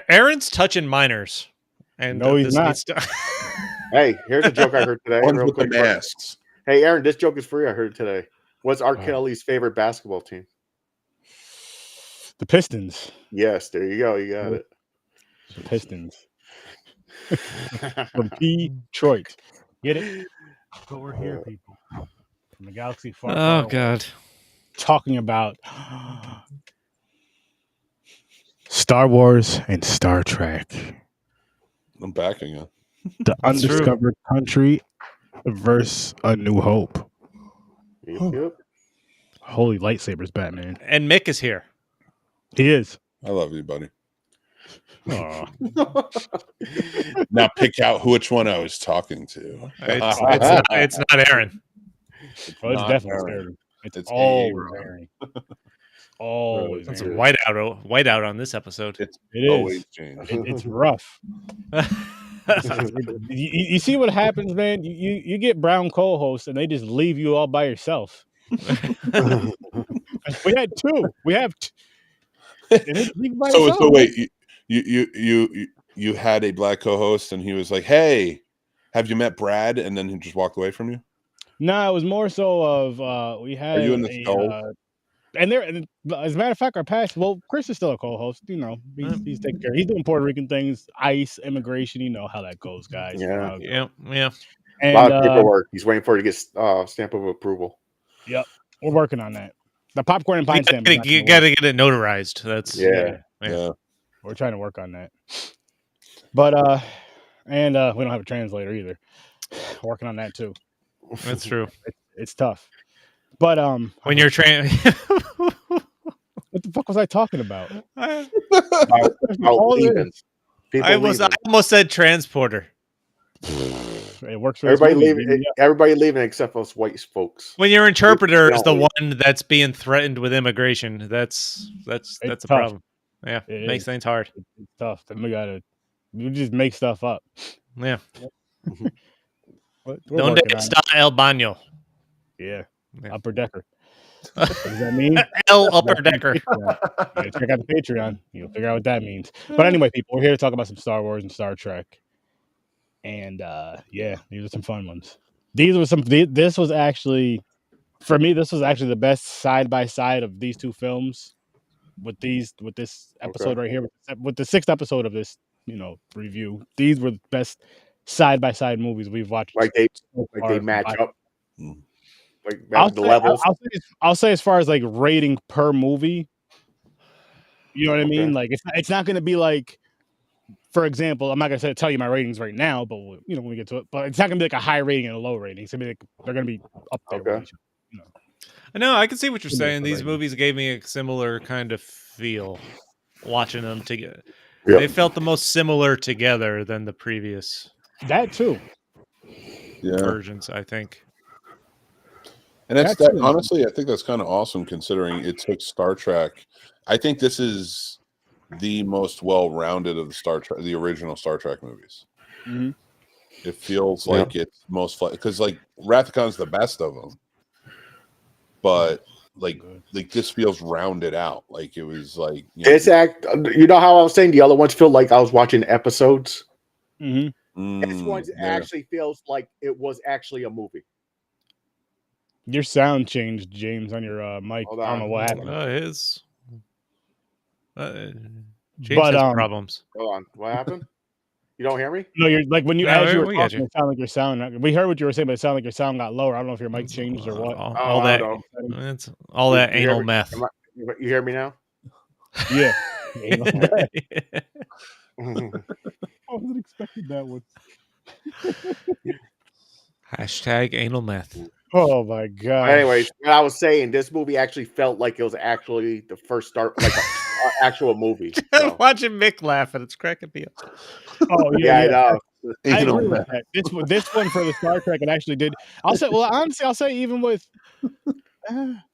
Aaron's touching minors, and No, he's this not. needs to. Hey, here's a joke I heard today. Ones Real with the quick. masks. Hey, Aaron, this joke is for you. I heard it today. What's R. Kelly's favorite basketball team? The Pistons. Yes, there you go. You got it. The Pistons. From Detroit. Get it? But we're here, people. From the galaxy far, far away. God. Talking about Star Wars and Star Trek. I'm back again. The Undiscovered Country versus A New Hope. Yep. Holy lightsabers, Batman. And Mick is here. He is. I love you, buddy. Aw. Now pick out which one I was talking to. It's not Aaron. Well, it's Not definitely Aaron. Aaron. It's It's always Aaron. Aaron. Always It's Aaron. whiteout on this episode. It's It is. always changed. It's rough. You see what happens, man? You get brown co-hosts and they just leave you all by yourself. We had two. We have So wait, you had a black co-host and he was like, "Hey, have you met Brad?" And then he just walked away from you. No, it was more so of we had. Are you in the skull? And as a matter of fact, our past. Well, Chris is still a co-host. You know, he's taking care. He's doing Puerto Rican things, ICE, immigration. You know how that goes, guys. Yeah. Yeah. And, a lot of paperwork. He's waiting for it to get stamp of approval. Yep, we're working on that. The popcorn and pine stamp. You got to get it notarized. That's Yeah. We're trying to work on that. But and we don't have a translator either. Working on that too. That's true. It's tough. But When you're what the fuck was I talking about? I almost said transporter. It works for everybody leaving. Everybody leaving except us white folks. When your interpreter is the one that's being threatened with immigration, that's a tough. problem. Yeah, It makes is. things hard. It's tough. Then we just make stuff up. Yeah. We're Donde working on it. está el baño? Yeah. Yeah. Upper decker. What does that mean? El upper decker. Yeah, check out the Patreon. You'll figure out what that means. But anyway, people, we're here to talk about some Star Wars and Star Trek. And yeah, these are some fun ones. This was actually, for me, this was actually the best side by side of these two films. With this episode right here, with the 6th episode of this, review. These were the best side by side movies we've watched. Like they match up. Like the levels. I'll say as far as like rating per movie. You know what I mean? Like it's not going to be like, for example, I'm not going to tell you my ratings right now, but when we get to it, but it's not going to be like a high rating and a low rating. It's going to be like, they're going to be up there. Okay. I know. I can see what you're saying. These movies gave me a similar kind of feel watching them together. Yep. They felt the most similar together than the previous That too. versions, I think. And that's honestly, I think that's kind of awesome considering it took Star Trek. I think this is the most well-rounded of the original Star Trek movies. Mm-hmm. It feels like it's most because like Wrath of Khan's the best of them, but like this feels rounded out. Like it was like it's you know how I was saying the other ones feel like I was watching episodes. Mm-hmm. This one actually feels like it was actually a movie. Your sound changed, James, on your mic. I don't know what happened. James has problems. Hold on, what happened? You don't hear me? No, you're like when you as you were talking, you. it sounded like your sound. We heard what you were saying, but it sounded like your sound got lower. I don't know if your mic changed or what. All that anal meth. You hear me now? Yeah. I wasn't expecting that one. Hashtag anal meth. Oh my god. Anyways, what I was saying, this movie actually felt like it was actually the first start, like an actual movie. So. Watching Mick laugh and it's cracking me up. Oh yeah, I know. I agree with that. This one for the Star Trek, it actually did. I'll say even with,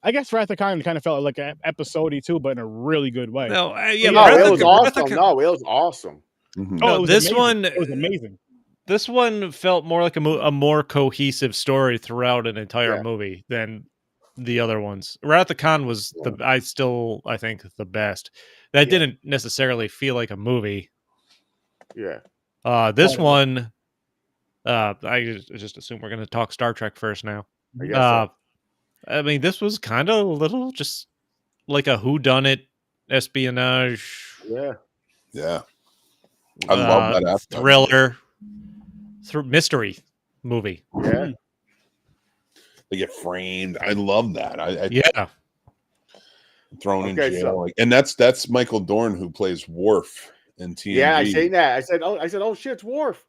I guess Wrath of Khan kind of felt like episode-y too, but in a really good way. It was awesome. No, it was awesome. Mm-hmm. Oh, it was amazing. This one felt more like a more cohesive story throughout an entire movie than the other ones. Wrath of Khan was I think the best. That didn't necessarily feel like a movie. Yeah. This one, I just assume we're going to talk Star Trek first now. I guess so. I mean, this was kind of a little just like a whodunit espionage. Yeah. Yeah. I love that aspect. Thriller, mystery movie. Yeah. They get framed. I love that. Yeah. Thrown in jail. And that's Michael Dorn who plays Worf in TNG. Yeah, I seen that. I said, oh shit, it's Worf.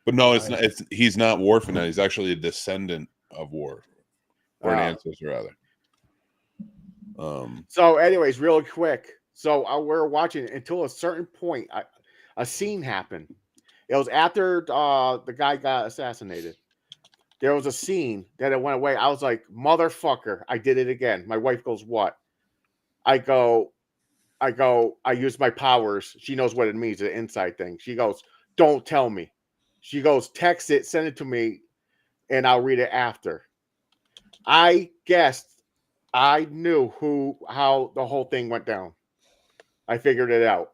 But no, it's not. He's not Worf in that. He's actually a descendant of Worf, or an ancestor rather. So, anyways, real quick. So we're watching until a certain point. A scene happened. It was after the guy got assassinated. There was a scene that it went away. I was like, motherfucker, I did it again. My wife goes, what? I use my powers. She knows what it means, the inside thing. She goes, don't tell me. She goes, text it, send it to me, and I'll read it after. I guessed, I knew how the whole thing went down. I figured it out.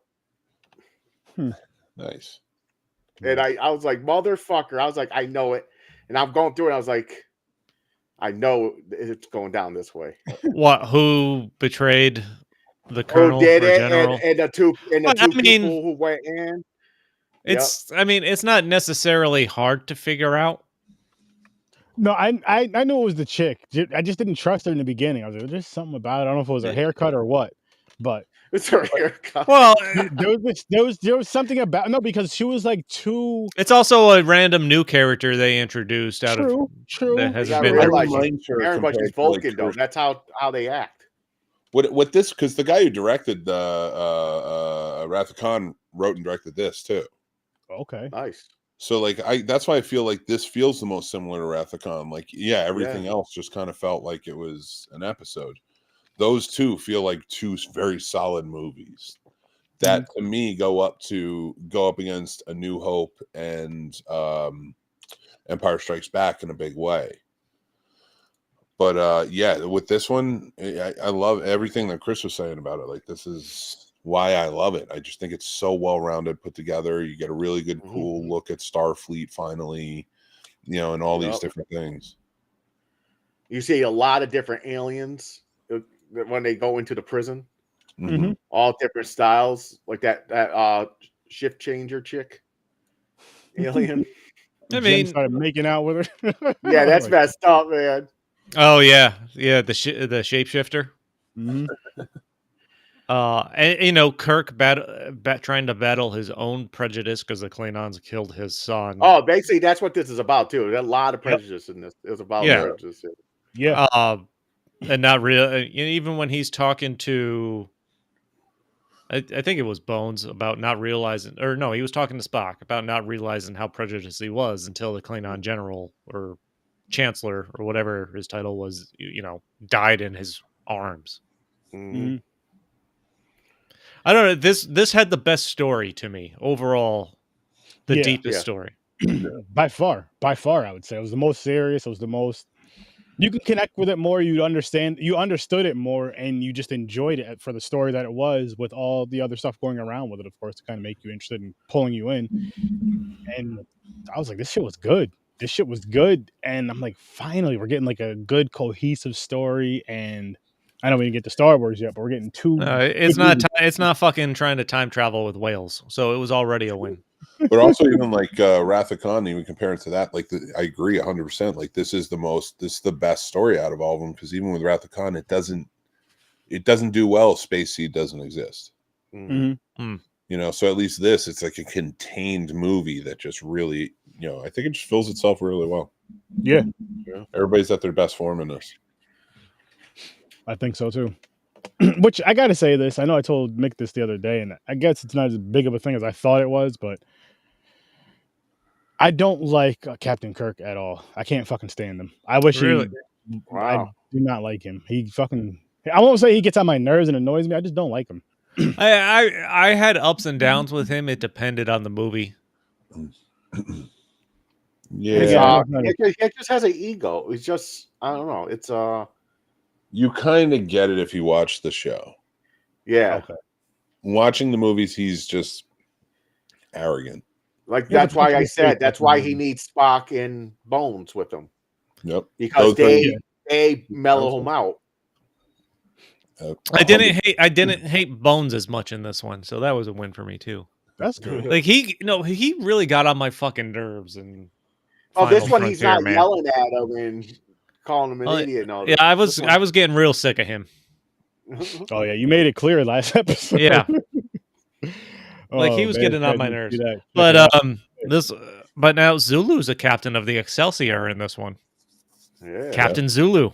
Nice. And I was like, motherfucker. I was like, I know it. And I'm going through it. I was like, I know it's going down this way. What? Who betrayed the colonel? Who did it? General? And the two people who went in. It's. I mean, it's not necessarily hard to figure out. No, I knew it was the chick. I just didn't trust her in the beginning. I was like, there's something about it. I don't know if it was her haircut or what, but it's her haircut. Well, there was something about because she was like too. It's also a random new character they introduced out of true. That hasn't been there. Everybody's Vulcan though. That's how they act. What this because the guy who directed the Wrath of Khan wrote and directed this too. Okay, nice. So like that's why I feel like this feels the most similar to Wrath of Khan. Like everything else just kind of felt like it was an episode. Those two feel like two very solid movies that to me go up against A New Hope and Empire Strikes Back in a big way. But with this one, I love everything that Chris was saying about it. Like this is why I love it. I just think it's so well-rounded, put together. You get a really good, cool look at Starfleet finally, and all these different things. You see a lot of different aliens when they go into the prison. Mm-hmm. All different styles, like that shift changer chick alien. I mean, started making out with her. Yeah, that's messed up, man. Oh yeah, the shapeshifter. Mm-hmm. And Kirk trying to battle his own prejudice because the Klingons killed his son. Oh, basically, that's what this is about too. There's a lot of prejudice in this. It was about prejudice. Yeah. And not real. Even when he's talking to, I think it was Bones about not realizing, or no, he was talking to Spock about not realizing how prejudiced he was until the Klingon general or chancellor or whatever his title was, died in his arms. Mm-hmm. I don't know. This had the best story to me overall, the deepest story. By far, I would say it was the most serious. It was the most. You can connect with it more. You understood it more, and you just enjoyed it for the story that it was, with all the other stuff going around with it, of course, to kind of make you interested in pulling you in. And I was like, this shit was good. And I'm like, finally, we're getting like a good cohesive story. And I know we didn't get to Star Wars yet, but we're getting two. It's not fucking trying to time travel with whales, so it was already a win. But also even like Wrath of Khan, even comparing to that, like I agree 100%. Like this is the best story out of all of them, because even with Wrath of Khan, it doesn't do well. Space Seed doesn't exist. Mm-hmm. So at least this, it's like a contained movie that just really, I think it just fills itself really well. Yeah. Everybody's at their best form in this. I think so too. Which I gotta say this. I know I told Mick this the other day, and I guess it's not as big of a thing as I thought it was, but I don't like Captain Kirk at all. I can't fucking stand him. I wish Really? Wow. I do not like him. I won't say he gets on my nerves and annoys me. I just don't like him. I had ups and downs with him. It depended on the movie. It just has an ego. It's just, I don't know. It's You kind of get it if you watch the show. Yeah. Okay. Watching the movies, he's just arrogant. Like Yeah, that's why I said that's why he needs. needs Spock and Bones with him. Yep. Because Those they mellow him out. I didn't hate Bones as much in this one, so that was a win for me too. That's good. Like he really got on my fucking nerves and. Oh, this Final one he's Frontier, not man. yelling at him and calling him an idiot and all that. Yeah, I was getting real sick of him. Oh yeah, you made it clear last episode. Yeah. Like he was getting on my nerves. But but now Zulu's a captain of the Excelsior in this one. Yeah. Captain Zulu.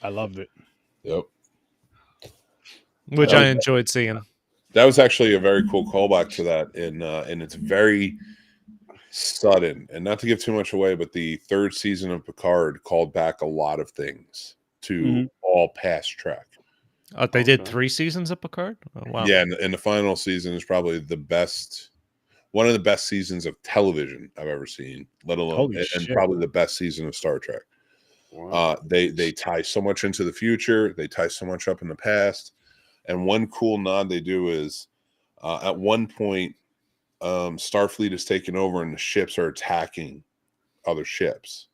I loved it. Yep. Which I enjoyed seeing. That was actually a very cool callback to that, and it's very sudden. And not to give too much away, but the third season of Picard called back a lot of things to all past Trek. They did 3 seasons of Picard? Oh, wow. Yeah, and the final season is probably one of the best seasons of television I've ever seen, let alone and probably the best season of Star Trek. Wow. They tie so much into the future, they tie so much up in the past. And one cool nod they do is at one point, Starfleet is taking over and the ships are attacking other ships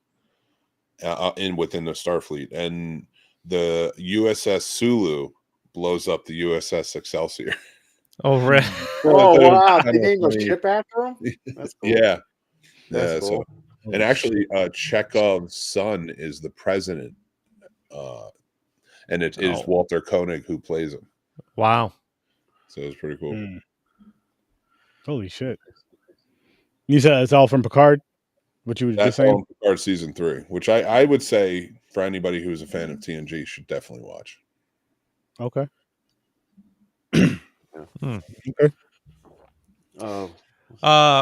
within the Starfleet. And the USS Sulu blows up the USS Excelsior. Oh, right. Oh, wow. They named a ship after him? That's cool. Yeah. That's cool. So, and actually, Chekhov's son is the president. And it is Walter Koenig who plays him. Wow. So it's pretty cool. Holy shit. You said it's all from Picard? What you were just saying? Picard season 3, which I would say for anybody who is a fan of TNG should definitely watch. Okay. Okay.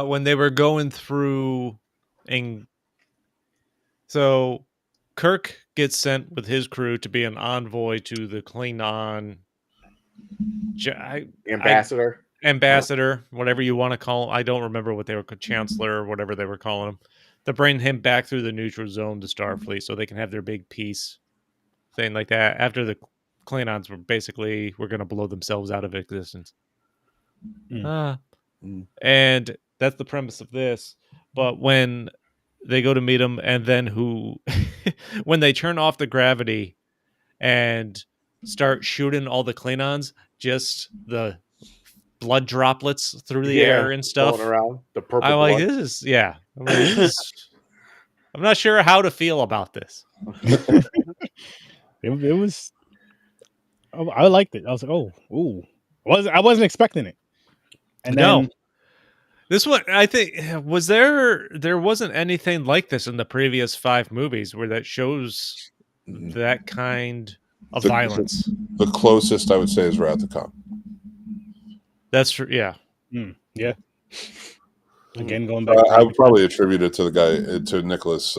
When they were going through so Kirk gets sent with his crew to be an envoy to the Klingon ambassador, whatever you want to call him. I don't remember what they were called, chancellor or whatever they were calling him, to bring him back through the neutral zone to Starfleet so they can have their big peace thing like that after the Klingons were going to blow themselves out of existence. And that's the premise of this. But when they go to meet him, and then when they turn off the gravity and start shooting all the Klingons, just the blood droplets through the air and stuff. Around, the purple I'm like, blood. this is, I'm not sure how to feel about this. It was. I liked it. I was like, I wasn't expecting it. And then this one, I think, there wasn't anything like this in the previous 5 movies where that shows that kind of violence. The closest I would say is Wrath of Khan. That's true. Yeah. Yeah. Again, going back. I would probably attribute it to the guy, to Nicholas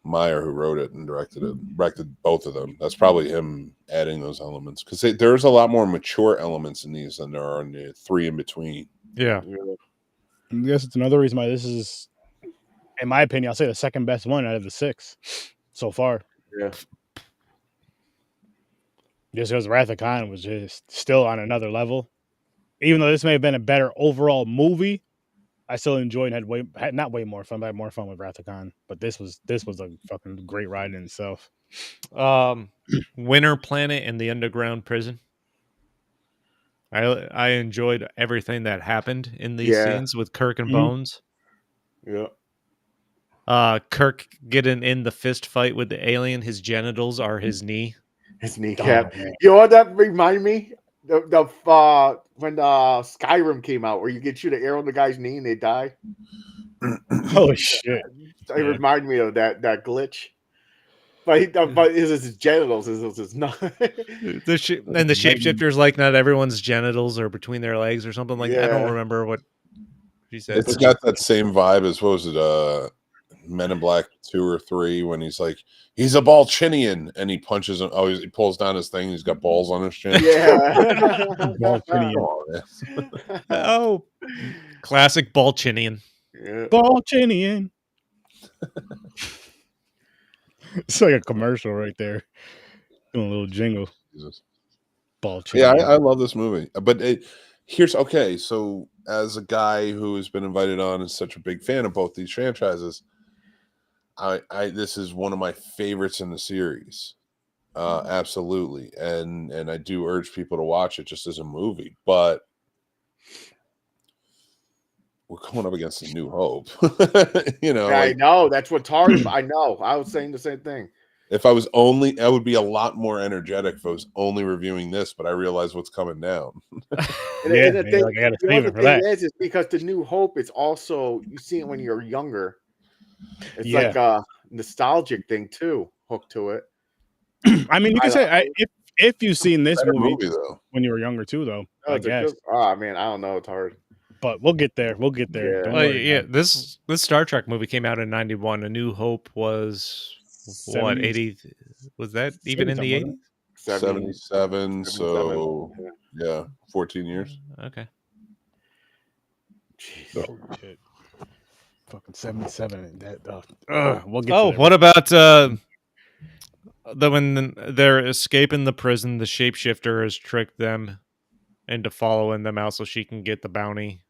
Meyer, who wrote it and directed both of them. That's probably him adding those elements, because there's a lot more mature elements in these than there are in the 3 in between. Yeah. I guess it's another reason why this is, in my opinion, I'll say the second best one out of the 6 so far. Yeah. Just because Wrath of Khan was just still on another level. Even though this may have been a better overall movie, I still enjoyed and had not way more fun, but I had more fun with Wrath of Khan. But this was a fucking great ride in itself. Winter Planet and the underground prison. I enjoyed everything that happened in these scenes with Kirk and Bones. Yeah. Kirk getting in the fist fight with the alien. His genitals are his knee. His kneecap. You know what that remind me? When Skyrim came out, where you get shoot an arrow in the guy's knee and they die. Holy shit! It reminded me of that glitch. But his genitals is his nut. And the shapeshifter's like, not everyone's genitals are between their legs or something like that. I don't remember what she said. It's got that same vibe as, what was it, Men in Black 2 or 3, when he's like, he's a Balchinian, and he punches him. Oh, he pulls down his thing. He's got balls on his chin. Yeah. Oh, classic Balchinian. Yeah. Balchinian. It's like a commercial right there. Doing a little jingle. Jesus. Ball Yeah, champion. I love this movie. But here's okay. So as a guy who has been invited on and such a big fan of both these franchises, this is one of my favorites in the series. Absolutely. And I do urge people to watch it just as a movie, but we're going up against A New Hope. I know that's what's hard. I know. I was saying the same thing. If I would be a lot more energetic if I was only reviewing this, but I realize what's coming down. The thing is because The New Hope is also, you see it when you're younger. It's like a nostalgic thing too, hooked to it. I mean, you can say if you've seen this movie though when you were younger too, though. I guess. Man, I don't know. It's hard. But we'll get there. We'll get there. Yeah. Don't worry. This Star Trek movie came out in 91. A New Hope was what, 80? Was that even in the 80s? 77. So yeah, 14 years. Okay. Jeez. Oh, shit. Fucking 77. We'll get. Oh, what about when they're escaping the prison? The shapeshifter has tricked them into following them out so she can get the bounty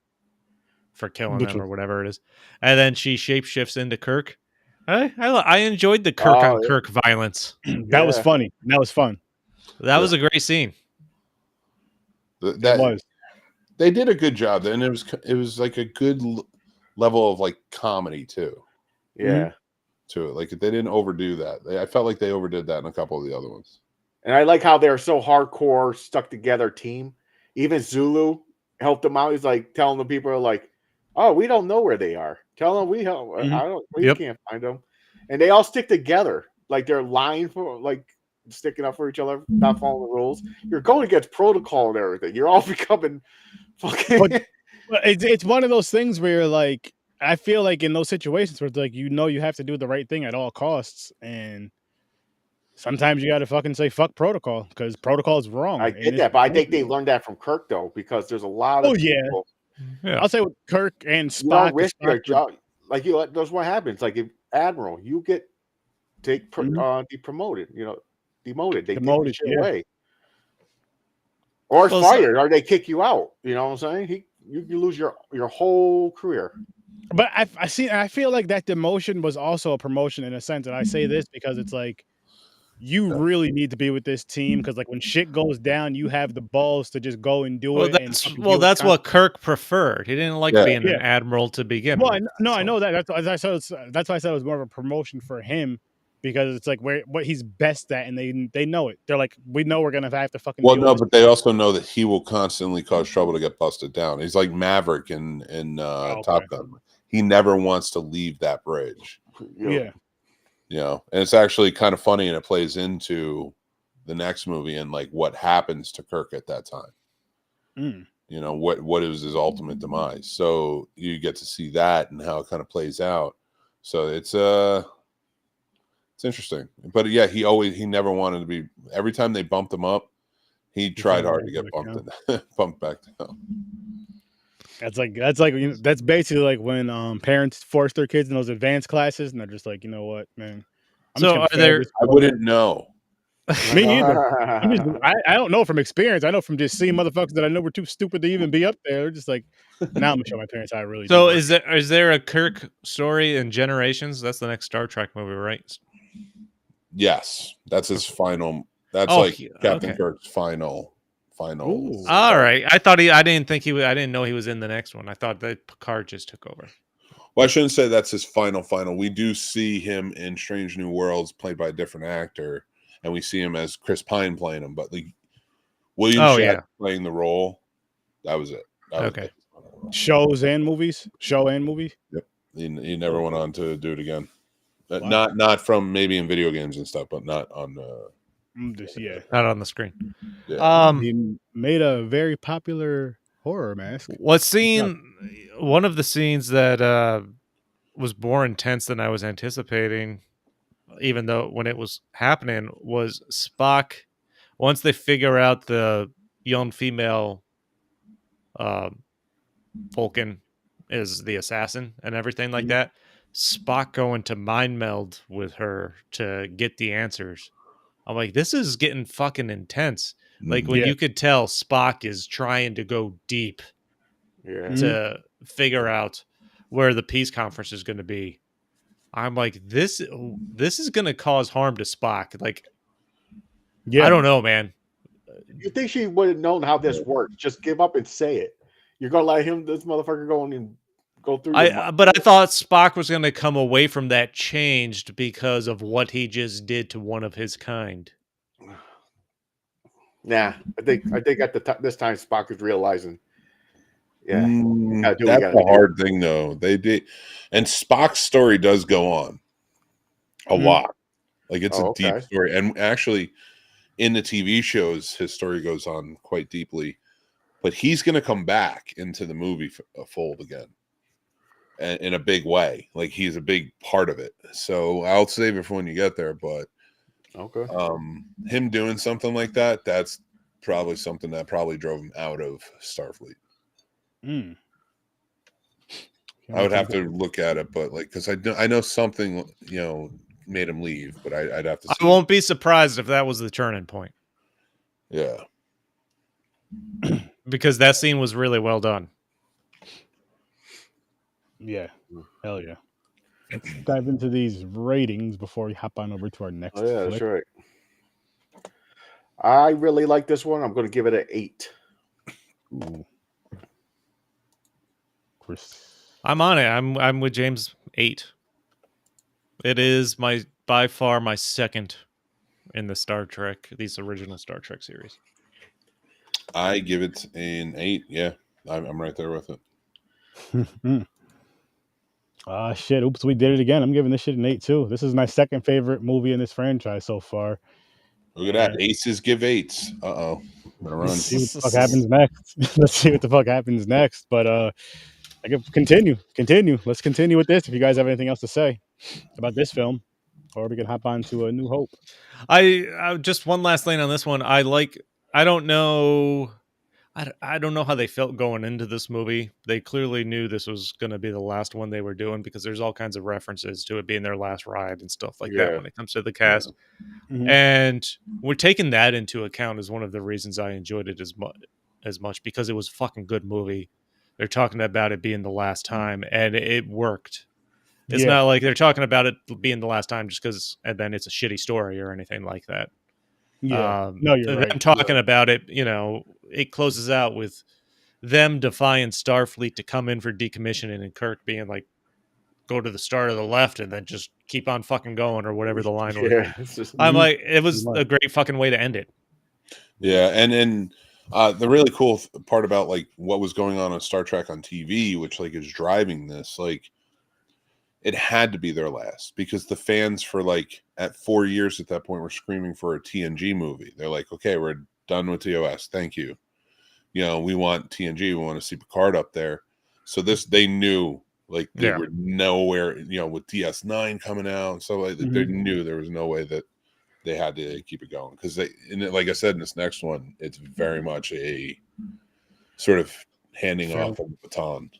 for killing them or whatever it is, and then she shapeshifts into Kirk. I enjoyed the Kirk on Kirk violence. That was funny. That was fun. That was a great scene. That was. They did a good job, and it was like a good level of like comedy too. Yeah. To it, like they didn't overdo that. I felt like they overdid that in a couple of the other ones. And I like how they're so hardcore, stuck together team. Even Zulu helped them out. He's like telling the people like, "Oh, we don't know where they are. Tell them we help. We can't find them." And they all stick together, like they're lying for, like sticking up for each other, not following the rules. You're going against protocol and everything. You're all becoming fucking. But it's one of those things where you're like, I feel like in those situations where it's like, you have to do the right thing at all costs, and sometimes you got to fucking say fuck protocol because protocol is wrong. I get that, but I think they learned that from Kirk though, because there's a lot of people. Yeah. I'll say with Kirk and Spock, risk your job. Like that's what happens. Like if Admiral, you get depromoted. Demoted. They take you away, or fired, or they kick you out. You know what I'm saying? You lose your whole career. But I feel like that demotion was also a promotion in a sense, and I say this because it's like you really need to be with this team because like when shit goes down, you have the balls to just go and do it. That's what Kirk preferred. He didn't like being an admiral to begin with. I know that. That's why I said it was more of a promotion for him because it's like what he's best at, and they know it. They're like, we know we're gonna have to fucking. Well, no, but they also know that he will constantly cause trouble to get busted down. He's like Maverick in Top Gun. He never wants to leave that bridge. Yeah. And it's actually kind of funny, and it plays into the next movie and like what happens to Kirk at that time. What is his ultimate demise? So you get to see that and how it kind of plays out. So it's interesting. But yeah, he never wanted to be. Every time they bumped him up, he tried hard to get bumped back down. That's basically like when parents force their kids in those advanced classes, and they're just like, you know what, man. I wouldn't know. Me neither. I don't know from experience. I know from just seeing motherfuckers that I know were too stupid to even be up there. They're just like, now I'm gonna show my parents how I really. So is there a Kirk story in Generations? That's the next Star Trek movie, right? Yes, that's his final. That's Captain Kirk's final. Ooh. All right. I didn't know he was in the next one. I thought that Picard just took over. Well, I shouldn't say that's his final. We do see him in Strange New Worlds played by a different actor, and we see him as Chris Pine playing him, but like William Shatner playing the role. That was it. Okay. Shows and movies. Yep. He never went on to do it again. Wow. Not from maybe in video games and stuff, but not on not on the screen. Yeah. He made a very popular horror mask. One of the scenes that was more intense than I was anticipating, even though when it was happening, was Spock. Once they figure out the young female Vulcan is the assassin and everything like that, Spock going to mind meld with her to get the answers I'm like, this is getting fucking intense. Like when Yeah. you could tell Spock is trying to go deep Yeah. to figure out where the peace conference is going to be. I'm like, this is going to cause harm to Spock. Like, Yeah. I don't know, man. You think she would have known how this works? Just give up and say it. You're gonna let this motherfucker go and go through your But I thought Spock was going to come away from that changed because of what he just did to one of his kind. Nah, I think at this time Spock is realizing. Yeah, that's a hard thing, though. They did, and Spock's story does go on a lot. Like it's a deep story, and actually, in the TV shows, his story goes on quite deeply. But he's going to come back into the movie fold again, and in a big way. Like he's a big part of it. So I'll save it for when you get there. But him doing something like that's probably something that probably drove him out of Starfleet. I would have to look at it, but like, because I know something, made him leave, but I'd have to see. I won't be surprised if that was the turning point. Yeah. Because that scene was really well done. Yeah. Hell yeah. Let's dive into these ratings before we hop on over to our next flick. That's right. I really like this one. I'm going to give it an 8. Ooh. Chris. I'm on it. I'm with James. 8. It is by far my second in the Star Trek, these original Star Trek series. I give it an 8. Yeah, I'm right there with it. Shit. Oops, we did it again. I'm giving this shit an 8 too. This is my second favorite movie in this franchise so far. Look at that. Aces give 8s. Uh-oh. Let's see what the fuck happens next. Let's see what the fuck happens next. But I can continue. Let's continue with this. If you guys have anything else to say about this film, or we can hop on to A New Hope. I just one last thing on this one. I don't know how they felt going into this movie. They clearly knew this was going to be the last one they were doing because there's all kinds of references to it being their last ride and stuff like that when it comes to the cast. Mm-hmm. And we're taking that into account as one of the reasons I enjoyed it as much because it was a fucking good movie. They're talking about it being the last time, and it worked. It's not like they're talking about it being the last time just because, and then it's a shitty story or anything like that. Yeah. No, you're right. I'm talking about it, it closes out with them defying Starfleet to come in for decommissioning and Kirk being like, go to the star to the left and then just keep on fucking going or whatever the line was. I'm like, it was a great fucking way to end it. Yeah. And the really cool part about like what was going on Star Trek on TV, which like is driving this, like it had to be their last because the fans for like at 4 years at that point were screaming for a TNG movie. They're like, okay, we're done with TOS. Thank you. We want TNG. We want to see Picard up there. So they knew like they were nowhere, with DS9 coming out. So like they knew there was no way that they had to keep it going because like I said, in this next one, it's very much a sort of handing off of the baton.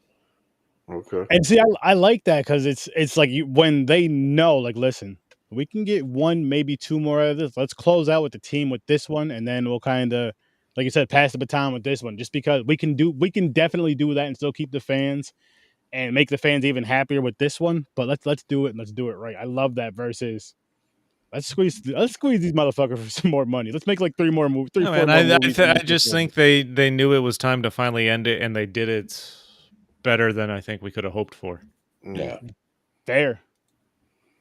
Okay. And see, I like that because it's like when they know, like, listen, we can get 1, maybe 2 more out of this. Let's close out with the team with this one, and then we'll kind of, like you said, pass the baton with this one. Just because we can definitely do that and still keep the fans and make the fans even happier with this one. But let's do it and let's do it right. I love that versus let's squeeze these motherfuckers for some more money. Let's make like 3 more movies. I just think they knew it was time to finally end it, and they did it better than I think we could have hoped for. Yeah. Fair.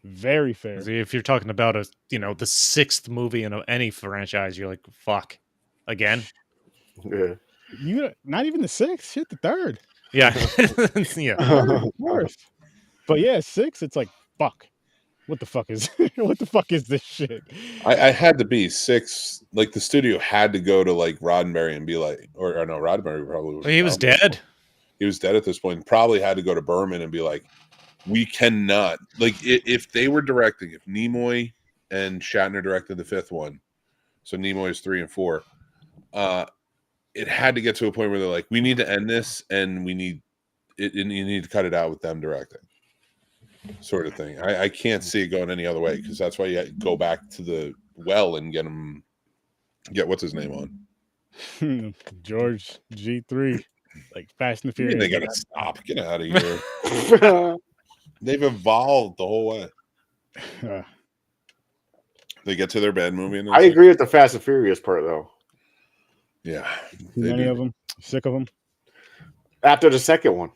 Very fair. If you're talking about the 6th movie in any franchise, you're like, fuck, again. Yeah. You not even the 6th, shit, the 3rd. Yeah. Yeah. 4th. But yeah, 6. It's like, fuck. What the fuck is this shit? I had to be 6. Like the studio had to go to like Roddenberry and be like, or no, Roddenberry probably was. He was dead. He was dead at this point. Probably had to go to Berman and be like, we cannot, like, if they were directing, if Nimoy and Shatner directed the 5th one, so Nimoy is 3 and 4, it had to get to a point where they're like, we need to end this, and we need it, and you need to cut it out with them directing, sort of thing. I can't see it going any other way because that's why you go back to the well and get what's his name on. George G3, like Fast and the I mean, Furious. they gotta stop. Get out of here. They've evolved the whole way. They get to their bad movie. And I agree with the Fast and Furious part, though. Yeah. Many of them. Sick of them. After the second one.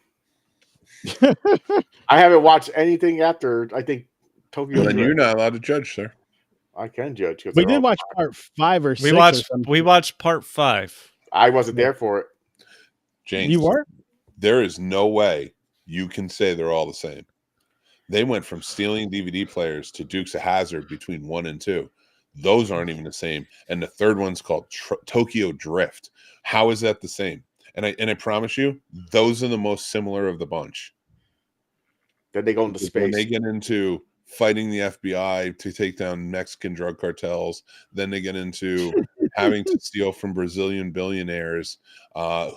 I haven't watched anything after, I think, Tokyo. Well, then you're not allowed to judge, sir. I can judge. We did watch part 5 or 6. We watched part 5. I wasn't there for it. James, you weren't? There is no way you can say they're all the same. They went from stealing DVD players to Dukes of Hazzard between 1 and 2. Those aren't even the same. And the third one's called Tokyo Drift. How is that the same? And I promise you, those are the most similar of the bunch. Then they go into space. When they get into fighting the FBI to take down Mexican drug cartels, then they get into having to steal from Brazilian billionaires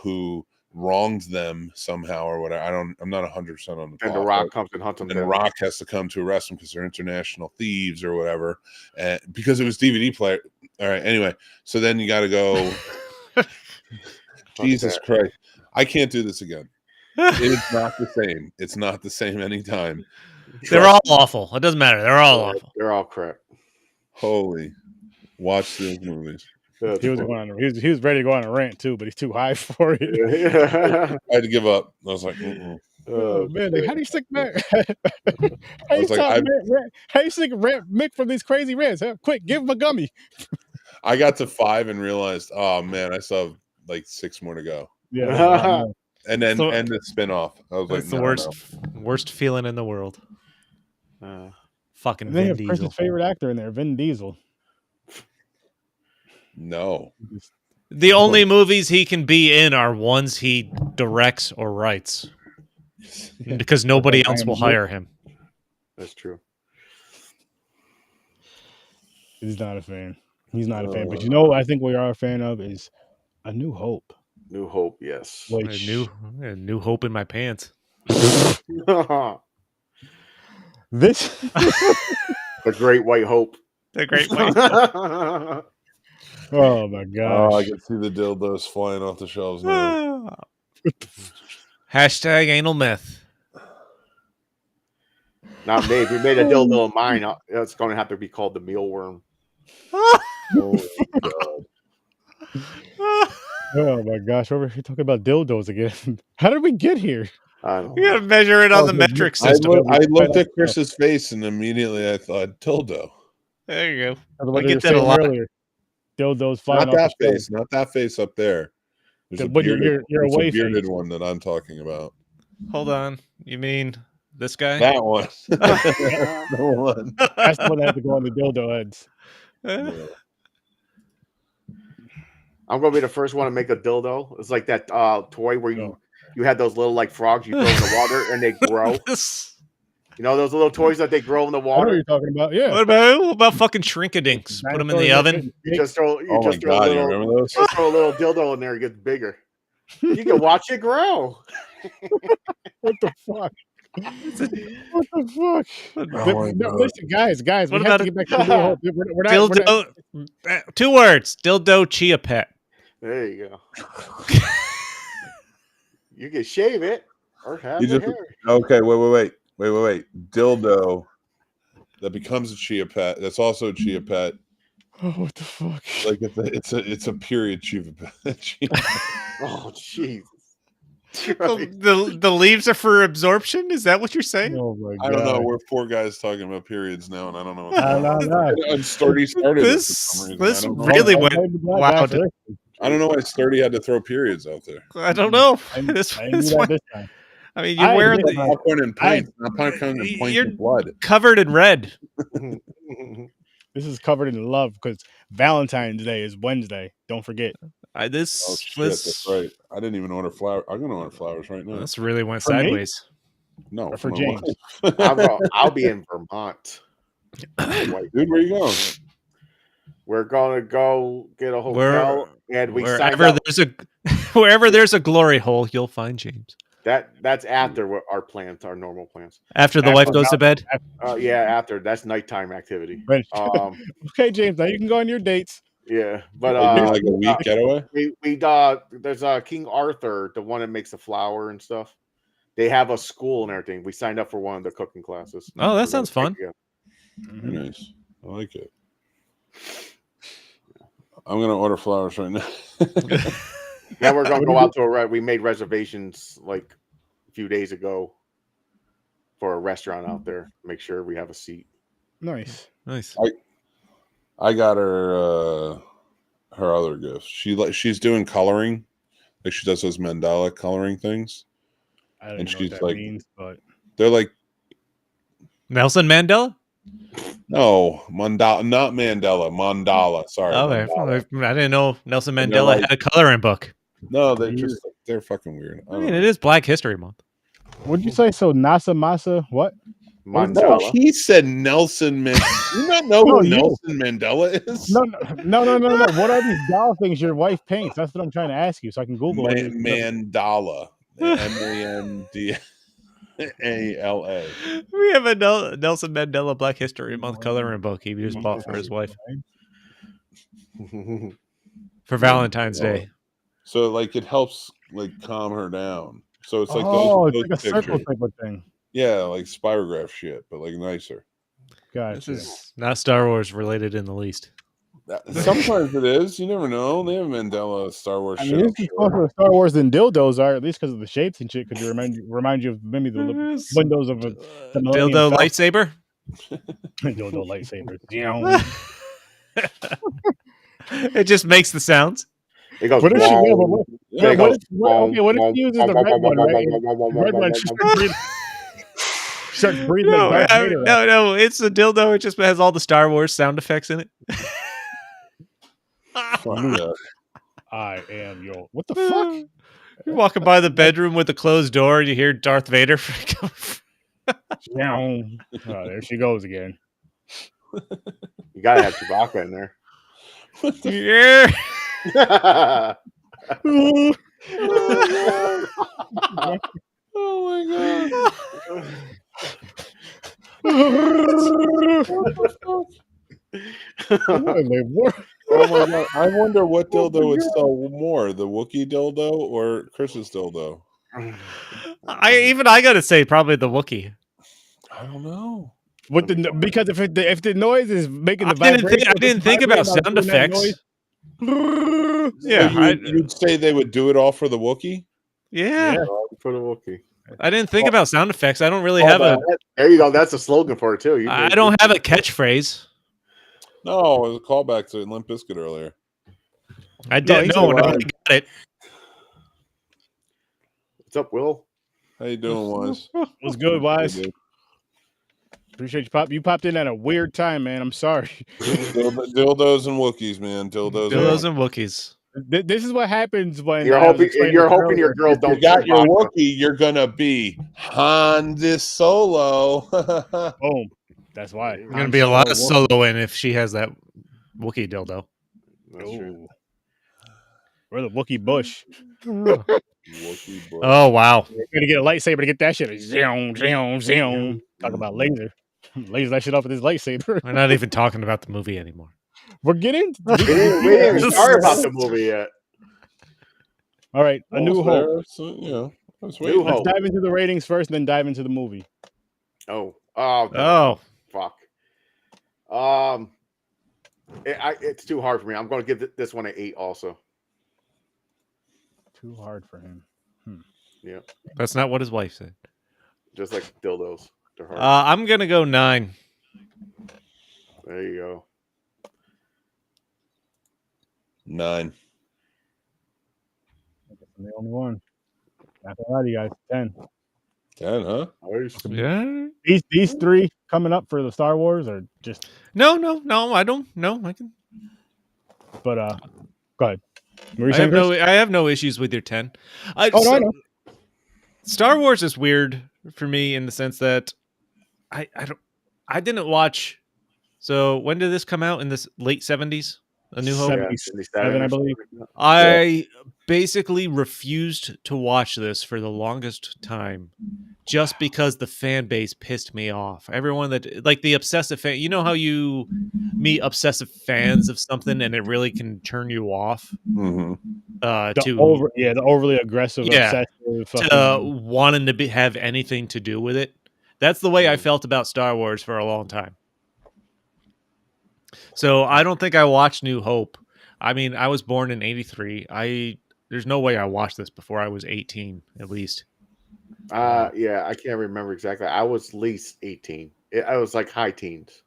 who wronged them somehow or whatever. I'm not 100% on the plot. And The Rock comes and hunts them. And Rock has to come to arrest them because they're international thieves or whatever. Because it was DVD player. All right. Anyway, so then you got to go. Jesus Christ. I can't do this again. It's not the same. It's not the same anytime. They're all awful. It doesn't matter. They're all awful. They're all crap. Holy. Watch those movies. He was ready to go on a rant too, but he's too high for it. Yeah. I had to give up. I was like, oh man, like, how do you stick back? How you stick Mick from these crazy rants? Huh? Quick, give him a gummy. I got to 5 and realized, oh man, I still have like 6 more to go. Yeah. And then end the spinoff. I was like, it's the worst feeling in the world. Fucking they Vin have Diesel. Chris's favorite actor in there, Vin Diesel. No. The only movies he can be in are ones he directs or writes. Because nobody else will hire him. That's true. He's not a fan. He's not a fan. But you know what I think we are a fan of is A New Hope. New Hope, yes. Which... New hope in my pants. This The Great White Hope. The Great White Hope. Oh my gosh. Oh, I can see the dildos flying off the shelves now. Hashtag anal myth. Not me. If you made a dildo of mine, it's going to have to be called the mealworm. Oh my God. Oh my gosh, we're talking about dildos again. How did we get here? You gotta measure it on the metric system. I looked at Chris's face and immediately I thought dildo. There you go. I get that a lot. Earlier. Dildos flying not off that face, not that face up there. There's a bearded one that I'm talking about. Hold on. You mean this guy? That one. The one. That's the one that had to go on the dildo heads. Yeah. I'm gonna be the first one to make a dildo. It's like that toy where you had those little like frogs you throw in the water and they grow. You know those little toys that they grow in the water. I know what you're talking about? Yeah. What about fucking shrinkadinks? Put them in the oven. You just throw. You just throw a little dildo in there. It gets bigger. You can watch it grow. What the fuck? What the fuck? Oh no, listen, guys, what we have about to get back to the dildo? 2 words. Dildo chia pet. There you go. You can shave it or have the hair. Okay, wait. Dildo that becomes a chia pet. That's also a chia pet. Oh, what the fuck? Like it's a period chia pet. Oh, jeez. The leaves are for absorption? Is that what you're saying? Oh my God. I don't know. We're 4 guys talking about periods now, and I don't know. No. Started this really went wild. I don't know why Sturdy had to throw periods out there. I don't know. This time. I mean, you're wearing the popcorn and pints, not popcorn and pints you're of blood. Covered in red. This is covered in love because Valentine's Day is Wednesday. Don't forget. That's right. I didn't even order flowers. I'm going to order flowers right now. This really went For me? sideways. No, Or for James. I'll be in Vermont. Dude, where you going? We're gonna go get a hotel, and we wherever there's a glory hole, you'll find James. That's after what our plans, our normal plans. After the wife goes to bed? Yeah, after. That's nighttime activity. Okay, James, now you can go on your dates. Yeah, but like a week getaway. We there's King Arthur, the one that makes the flour and stuff. They have a school and everything. We signed up for one of the cooking classes. Oh, that sounds fun. Nice. I like it. I'm gonna order flowers right now. Yeah, we're gonna go out to we made reservations like a few days ago for a restaurant out there. Make sure we have a seat. Nice. I got her her other gift. She's doing coloring, like she does those mandala coloring things. I don't know what that means, but they're like Nelson Mandela. No, not Mandela. Mandala. Sorry. Okay. Mandala. I didn't know Nelson Mandela had a coloring book. No, they're fucking weird. I mean, it is Black History Month. What'd you say? So Nasa Masa, what? No, he said Nelson Mandela. You not know who Nelson Mandela is? No. What are these doll things your wife paints? That's what I'm trying to ask you, so I can Google it. Mandala. MANDALA. We have a Nelson Mandela Black History Month coloring book he just bought for his wife for Valentine's Day. So like it helps like calm her down. So it's like it's like a circle type of thing. Yeah, like spirograph shit, but like nicer. Gotcha. This is not Star Wars related in the least. Sometimes it is. You never know. They have Mandela Star Wars. I mean, this is closer to Star Wars than dildos are, at least because of the shapes and shit. Could you remind you of maybe the windows of a dildo lightsaber? Dildo lightsaber. It just makes the sounds. It goes. What if she what if she uses the red one? Right? The red one. Starts breathing. No, it's a dildo. It just has all the Star Wars sound effects in it. I am your. What the fuck? You're walking by the bedroom with a closed door, and you hear Darth Vader. Oh, there she goes again. You gotta have Chewbacca in there. Yeah. Oh my god. Oh my god! I wonder what dildo would sell more, the Wookiee dildo or Chris's dildo. I gotta say probably the Wookiee. I don't know. Because if the noise is making the vibration, I didn't think about sound effects. Yeah, you'd say they would do it all for the Wookiee. Yeah, for the Wookiee. I didn't think about sound effects. I don't really have a. There you go. That's a slogan for it too. I don't have a catchphrase. No, it was a callback to Limp Bizkit earlier. I didn't know. I got it. What's up, Will? How you doing, Wise? What's good, Wise? Appreciate you popped in at a weird time, man. I'm sorry. Dildos and Wookiees, man. Dildos and Wookiees. This is what happens when you're hoping your girl don't. You got your Wookiee, you're gonna be Han Solo. Boom. That's why. There's gonna be a lot of soloing if she has that Wookiee dildo. That's true. We're the Wookiee Bush. Wookiee Bush. Oh wow! You're gonna get a lightsaber to get that shit. Zoom. Talk about laser. Laser that shit off with his lightsaber. We're not even talking about the movie anymore. We're getting. We didn't even start about the movie yet. All right, A New Hope. Let's dive into the ratings first, and then dive into the movie. Oh, fuck. It's too hard for me. I'm going to give this one an 8 also. Too hard for him. Yeah. That's not what his wife said. Just like dildos. They're hard. I'm going to go 9. There you go. 9. I'm the only one. Not gonna lie to you guys. 10. 10, huh? Yeah. These 3 coming up for the Star Wars are just No, I don't. No, I can. But go ahead. I have no issues with your 10. I know. Star Wars is weird for me in the sense that I didn't watch. So when did this come out? In this late 70s? A New Hope? 77, I believe. I basically refused to watch this for the longest time just because the fan base pissed me off. Everyone that, like, the obsessive fan, you know how you meet obsessive fans of something and it really can turn you off Mm-hmm. The overly aggressive, yeah, obsessive, to fucking wanting to have anything to do with it. That's the way I felt about Star Wars for a long time. So I don't think I watched New Hope. I mean, I was born in '83. There's no way I watched this before I was 18, at least. Yeah, I can't remember exactly. I was at least 18. I was like high teens.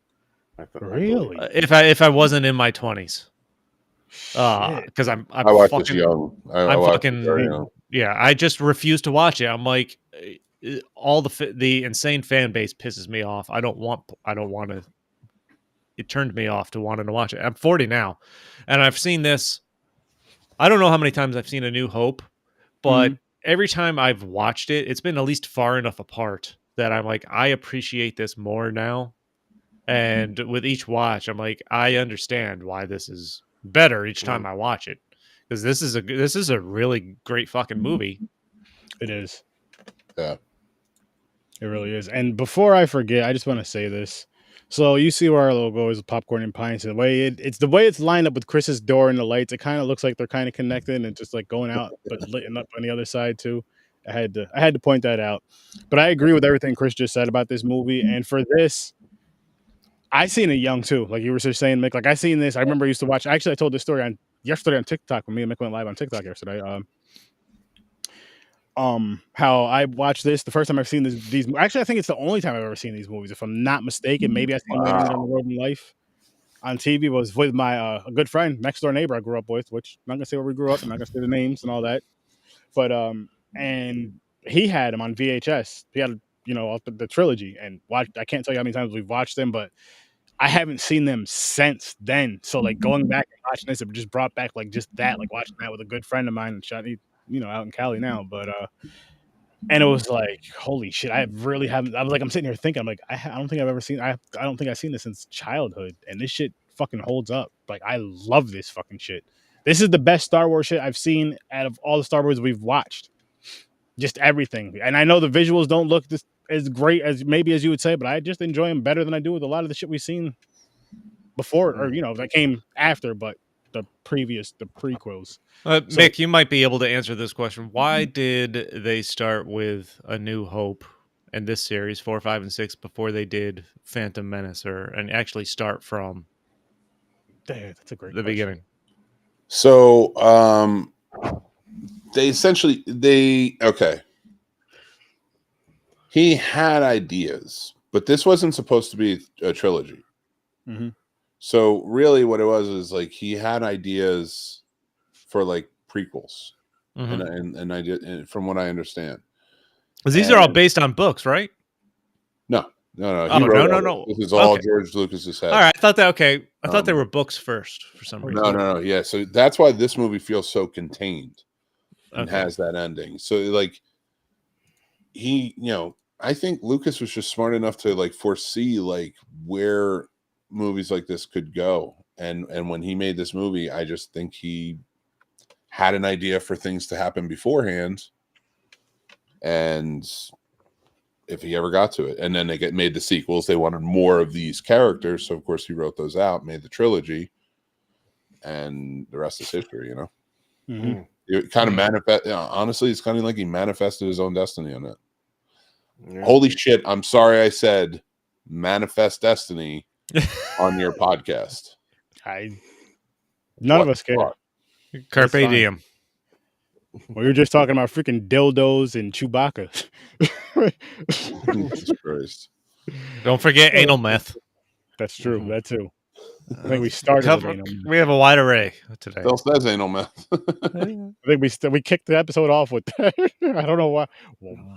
Really? If I wasn't in my 20s, Shit. because I'm I watched fucking this young. I I'm watched it very fucking young. yeah. I just refuse to watch it. I'm like, all the insane fan base pisses me off. I don't want to. It turned me off to wanting to watch it. I'm 40 now, and I've seen this. I don't know how many times I've seen A New Hope, but every time I've watched it, it's been at least far enough apart that I'm like, I appreciate this more now. And with each watch, I'm like, I understand why this is better each time I watch it, because this is a really great fucking movie. It is. Yeah. It really is. And before I forget, I just want to say this. So you see where our logo is, popcorn and pints, and the way it's the way it's lined up with Chris's door and the lights. It kind of looks like they're kind of connected and just like going out, but lit up on the other side too. I had to point that out. But I agree with everything Chris just said about this movie. And for this, I seen it young too. Like you were just saying, Mick. Like I seen this. I remember I used to watch. Actually, I told this story yesterday on TikTok when me and Mick went live on TikTok yesterday. How I watched this the first time I've seen these. Actually, I think it's the only time I've ever seen these movies, if I'm not mistaken. Maybe I seen them later down the road in life on TV. Was with my a good friend, next door neighbor I grew up with. Which I'm not gonna say where we grew up. I'm not gonna say the names and all that. But and he had them on VHS. He had the trilogy and watched. I can't tell you how many times we've watched them, but I haven't seen them since then. So like going back and watching this, it just brought back like just that, like watching that with a good friend of mine, out in Cali now. But and it was like, holy shit, I really haven't. I was like, I'm sitting here thinking, I'm like, I don't think I've ever seen. I don't think I've seen this since childhood, and this shit fucking holds up. Like I love this fucking shit. This is the best Star Wars shit I've seen out of all the Star Wars we've watched. Just everything, and I know the visuals don't look as great as maybe as you would say, but I just enjoy them better than I do with a lot of the shit we've seen before, or that came after, but the prequels. Mick, you might be able to answer this question. Why did they start with A New Hope in this series, 4, 5, and 6, before they did Phantom Menace, and actually start from that's a great the question. beginning? So, they essentially he had ideas, but this wasn't supposed to be a trilogy. Mm-hmm. So really what it was is like he had ideas for like prequels and idea, from what I understand. Because these are all based on books, right? No. Oh, no. This is all George Lucas's head. All right, I thought that. Okay, I thought they were books first for some reason. No. Yeah, so that's why this movie feels so contained and has that ending. So like he, I think Lucas was just smart enough to like foresee like where movies like this could go, and when he made this movie, I just think he had an idea for things to happen beforehand, and if he ever got to it, and then they made the sequels, they wanted more of these characters, so of course he wrote those out, made the trilogy, and the rest is history. Mm-hmm. It kind of manifest. Honestly, it's kind of like he manifested his own destiny on it. Yeah. Holy shit! I'm sorry I said manifest destiny on your podcast. None of us care. Carpe diem. We were just talking about freaking dildos and Chewbacca. Jesus Christ. Don't forget anal meth. That's true. That too. I think we started with anal meth. We have a wide array today. Still says anal meth. I think we kicked the episode off with that. I don't know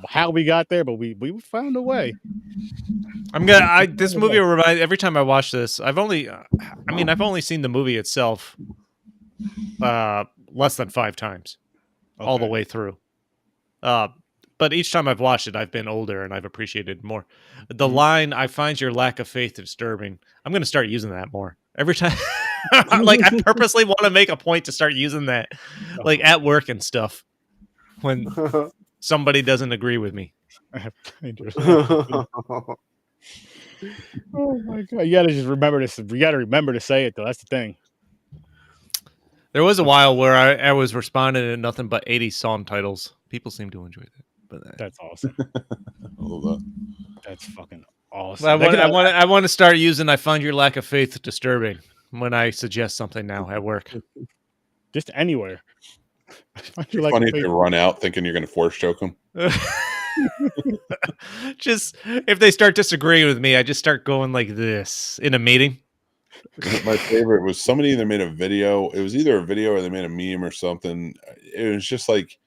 how we got there, but we found a way. This movie will remind every time I watch this. I've only seen the movie itself less than 5 times, all the way through. But each time I've watched it, I've been older and I've appreciated it more. The line, "I find your lack of faith disturbing," I'm going to start using that more every time. Like I purposely want to make a point to start using that, like at work and stuff, when somebody doesn't agree with me. Oh my god! You gotta just remember this. You gotta remember to say it though. That's the thing. There was a while where I was responding to nothing but 80s song titles. People seem to enjoy that. But That's awesome. I love that. That's fucking awesome. I want to start using "I find your lack of faith disturbing" when I suggest something now at work. Just anywhere. It's funny if you run out thinking you're going to force choke them. Just if they start disagreeing with me, I just start going like this in a meeting. My favorite was somebody either made a video. It was either a video or they made a meme or something. It was just like,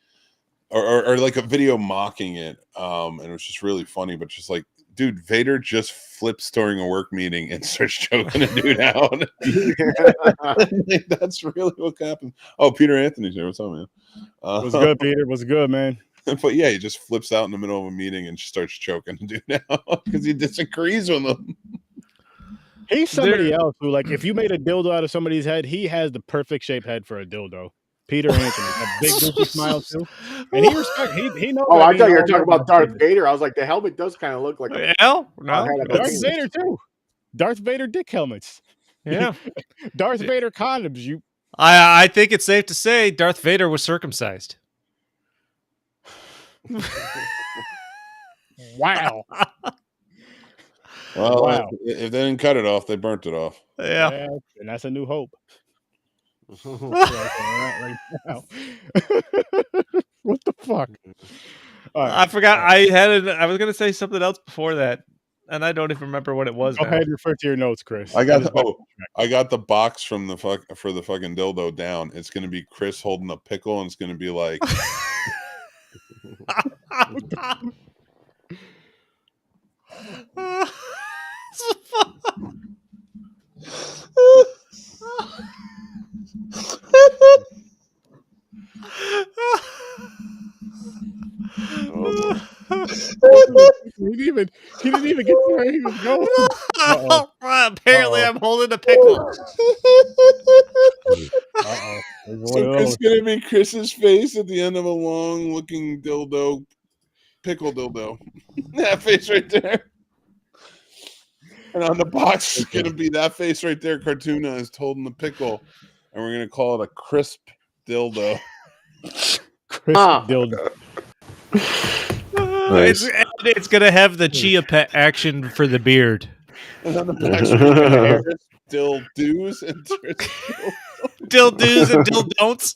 or like a video mocking it. And it was just really funny, but just like, dude, Vader just flips during a work meeting and starts choking a dude out. That's really what happened. Oh, Peter Anthony's here. What's up, man? What's good, Peter? What's good, man? But yeah, he just flips out in the middle of a meeting and just starts choking a dude out because he disagrees with him. He's somebody else who, like, if you made a dildo out of somebody's head, he has the perfect shaped head for a dildo. Peter Anthony, that big goofy smile too, and he knows. Oh, I thought you were talking about Darth Vader. I was like, the helmet does kind of look like a no, Darth Vader too. Darth Vader dick helmets. Yeah, Darth Vader condoms. I think it's safe to say Darth Vader was circumcised. Wow. Well, wow. If they didn't cut it off, they burnt it off. Yeah, and that's a new hope. Right now. What the fuck? Right. I forgot. I was gonna say something else before that, and I don't even remember what it was. Go ahead and refer to your notes, Chris. I got the box from the for the fucking dildo down. It's gonna be Chris holding a pickle, and it's gonna be like. He didn't even get where he was going. Apparently, I'm holding a pickle. So it's gonna be Chris's face at the end of a long-looking dildo, pickle dildo. That face right there. And on the box is gonna be that face right there, cartoonized, holding the pickle, and we're gonna call it a crisp dildo. Crisp dildo. Nice. It's gonna have the Chia Pet action for the beard. And on the box, we're gonna have dildos and dildos and dildon'ts.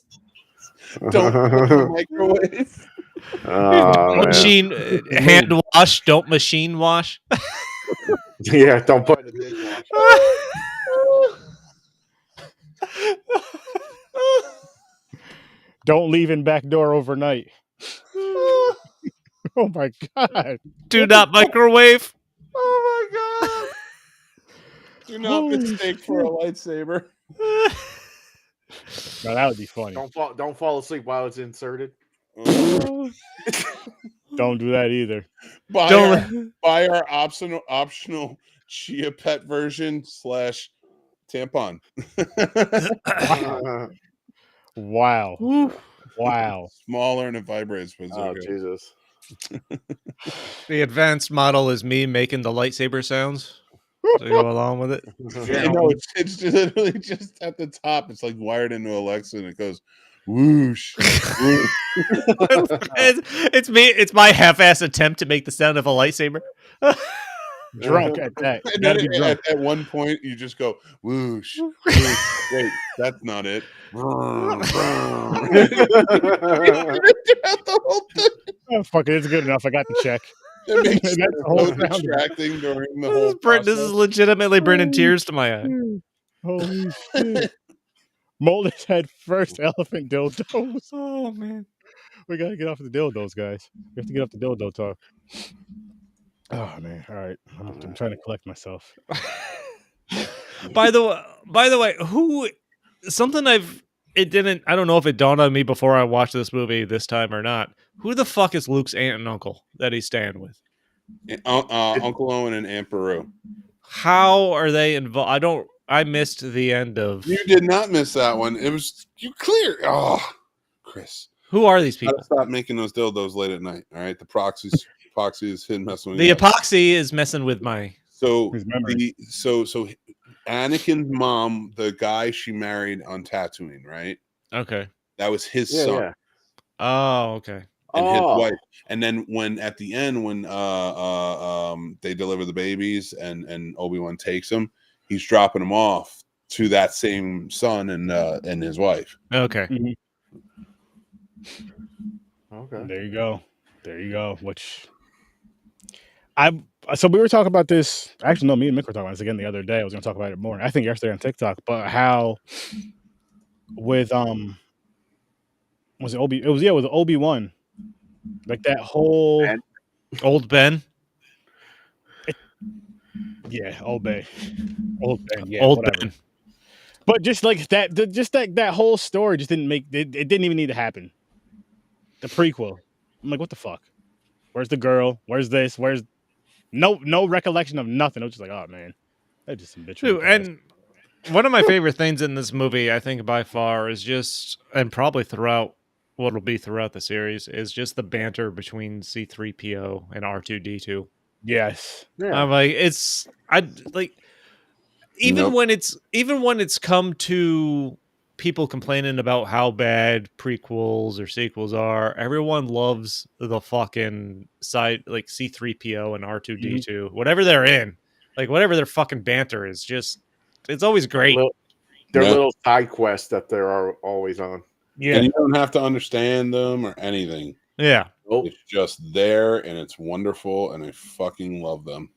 Don't put in the microwave. Machine hand wash. Don't machine wash. Yeah, don't put it in the dishwasher. Don't leave in back door overnight. Oh my god. Do not microwave. Oh my god. Do not mistake for a lightsaber. No, that would be funny. Don't fall asleep while it's inserted. Don't do that either. Buy our optional Chia Pet version / tampon. Wow. Wow. Smaller and it vibrates. But oh, Jesus. The advanced model is me making the lightsaber sounds to go along with it. Yeah, no, it's literally just at the top. It's like wired into Alexa and it goes whoosh. Whoosh. It's me. It's my half-ass attempt to make the sound of a lightsaber. Drunk at that. And then at one point, you just go whoosh. Whoosh. Wait, that's not it. Oh, fuck it, it's good enough. I got the check. It makes it so distracting during the whole process. This is legitimately bringing tears to my eye. Holy shit. Molded head first elephant dildos. Oh, man. We got to get off the dildos, guys. We have to get off the dildo talk. Oh, man. All right. I'm trying to collect myself. By the way, I don't know if it dawned on me before I watched this movie this time or not. Who the fuck is Luke's aunt and uncle that he's staying with? Uncle Owen and Aunt Beru. How are they involved? I missed the end of. You did not miss that one. It was you clear. Oh, Chris. Who are these Gotta people? stop making those dildos late at night. All right, the epoxy is hidden messing with The you. epoxy is messing with my. So His memory. so Anakin's mom, the guy she married on Tatooine, right? Okay. That was his son. Yeah. Oh, okay. And his wife. And then when at the end when they deliver the babies and Obi-Wan takes them, he's dropping them off to that same son and his wife. Okay. Okay. There you go. Which so we were talking about this. Actually, no, me and Mick were talking about this again the other day. I was going to talk about it more. I think yesterday on TikTok, but how with was it Obi? It was with Obi-Wan, like that whole Old Ben. Old Ben, Old whatever. Ben. But just like that whole story just didn't make it didn't even need to happen. The prequel. I'm like, what the fuck? Where's the girl? Where's this? Where's no recollection of nothing. I was just like, oh man, that's just some bitch. Dude, and one of my favorite things in this movie, I think by far, is just, and probably throughout what'll be throughout the series, is just the banter between C-3PO and R2-D2. Yes. Yeah. I'm like, even when it's come to people complaining about how bad prequels or sequels are, everyone loves the fucking side, like C-3PO and R2-D2, whatever they're in, like whatever their fucking banter is, just it's always great. Their little side quests that they're always on. Yeah, And you don't have to understand them or anything. Yeah. It's just there and it's wonderful and I fucking love them.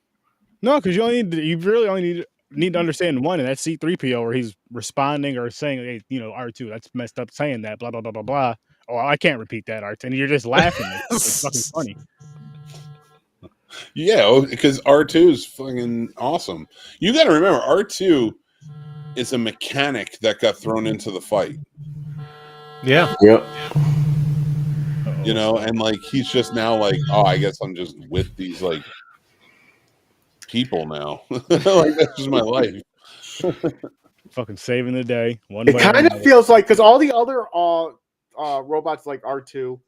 No, because you really only need to understand one, and that's C-3PO, where he's responding or saying, hey, R2, that's messed up saying that, blah, blah, blah, blah, blah. Oh, I can't repeat that, R2. And you're just laughing. It's fucking funny. Yeah, because R2 is fucking awesome. You got to remember, R2 is a mechanic that got thrown into the fight. Yeah. Yep. And like he's just now like, oh, I guess I'm just with these like people now. Like that's just my life. Fucking saving the day. It kind of feels like, because all the other robots like R2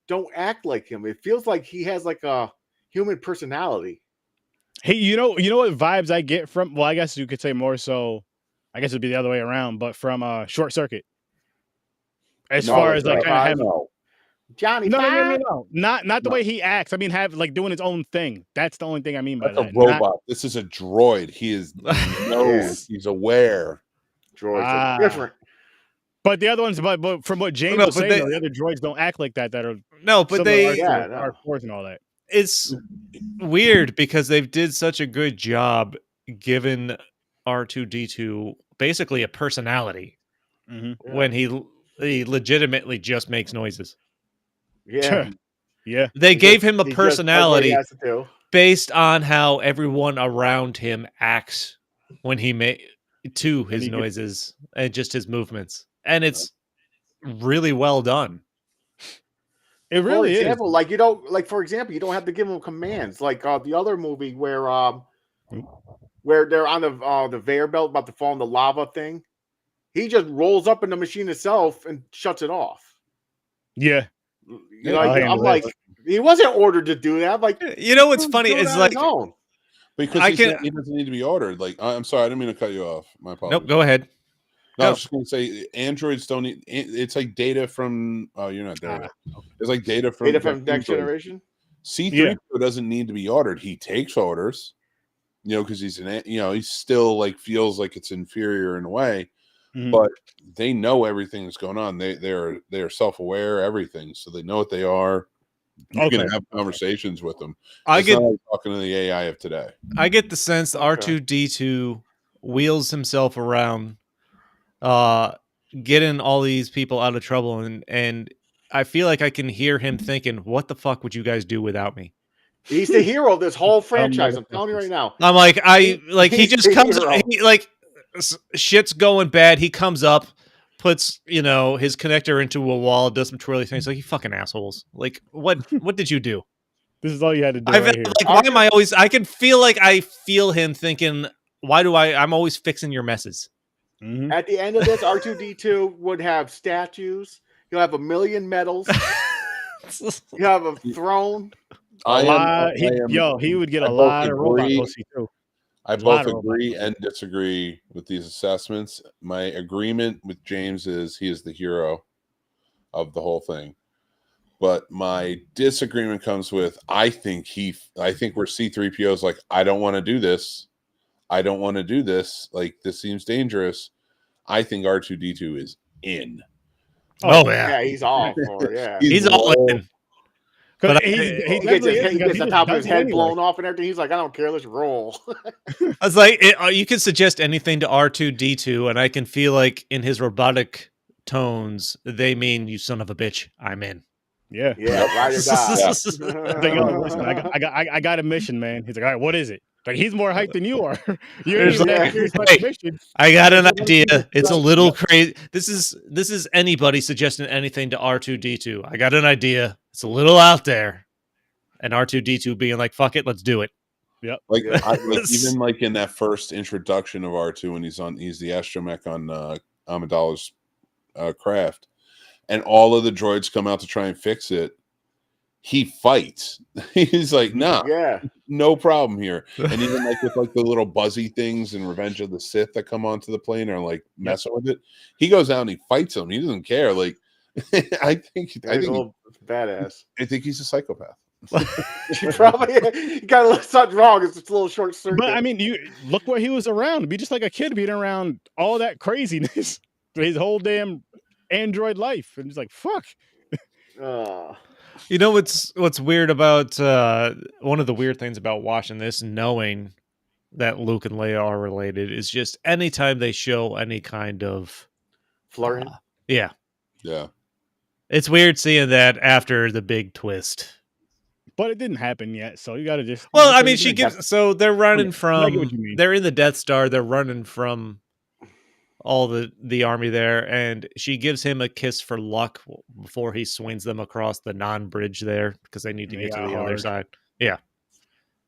don't act like him. It feels like he has like a human personality. Hey, you know what vibes I get from? Well, I guess you could say more so. I guess it'd be the other way around, but from Short Circuit. As far as like kind of having Johnny, no, not the way he acts. I mean, doing his own thing. That's the only thing I mean by that's that. A robot. This is a droid. He is he's aware. Droids are different. But the other ones, but from what James was saying, the other droids don't act like that. That are but they R4s and all that. It's weird because they did such a good job giving R2-D2 basically a personality when he legitimately just makes noises. Yeah. Yeah. They gave him a personality based on how everyone around him acts when he his noises and just his movements. And it's really well done. It really is. For example, you don't have to give him commands like the other movie where they're on the conveyor belt about to fall in the lava thing. He just rolls up in the machine itself and shuts it off. Yeah. I'm like, he wasn't ordered to do that. Like, what's funny is like, because he doesn't need to be ordered. Like, I'm sorry, I didn't mean to cut you off. My apologies. Nope, go ahead. No, I was just going to say, androids don't need. It's like data from. Oh, you're not there. It's like data from Next Generation. C-3PO doesn't need to be ordered. He takes orders. Because he's he's still like feels like it's inferior in a way. But they know everything that's going on. They're self-aware, everything, so they know what they are. You're gonna have conversations with them. Not like talking to the AI of today. I get the sense R2-D2 wheels himself around, getting all these people out of trouble, and I feel like I can hear him thinking, "What the fuck would you guys do without me?" He's the hero of this whole franchise. I'm telling you right now. I'm like, he just comes, shit's going bad. He comes up, puts his connector into a wall, does some twirly things. Like, you fucking assholes! Like, what did you do? This is all you had to do. Why am I always? I can feel like I feel him thinking why do I'm always fixing your messes. Mhm. At the end of this, R2D2 would have statues. He'll have 1,000,000 medals. He'll have a throne. He would get a lot of robot pussy too. I both agree and disagree with these assessments. My agreement with James is he is the hero of the whole thing. But my disagreement comes with I think where C-3PO is like, I don't want to do this. I don't want to do this. Like, this seems dangerous. I think R2D2 is in. Oh yeah, he's all for it. Yeah, he's all in. But he gets the top of his head blown off and everything. He's like, I don't care. Let's roll. I was like, you can suggest anything to R2D2, and I can feel like in his robotic tones, they mean, you son of a bitch, I'm in. Yeah, ride or die. Listen, I got a mission, man. He's like, all right, what is it? Like, he's more hyped than you are. You're that serious about the mission. I got an idea. It's a little crazy. This is anybody suggesting anything to R2D2. I got an idea. It's a little out there, and R2D2 being like, "Fuck it, let's do it." Yep. Even like in that first introduction of R2 when he's the astromech on Amidala's craft, and all of the droids come out to try and fix it. He fights. He's like, nah, no problem here. And even like with like the little buzzy things in Revenge of the Sith that come onto the plane or like messing with it, he goes out and he fights them. He doesn't care. Like, I think a little badass. I think he's a psychopath. You got something wrong. It's just a little short circuit. But I mean, you look where he was around. Be just like a kid being around all that craziness his whole damn android life, and he's like, fuck. You know what's weird about one of the weird things about watching this, knowing that Luke and Leia are related, is just anytime they show any kind of flirting. Yeah. It's weird seeing that after the big twist. But it didn't happen yet, so you got to just. Well, I mean, so they're running from. They're in the Death Star. They're running from all the army there, and she gives him a kiss for luck before he swings them across the non-bridge there because they need to get to the other side. Yeah,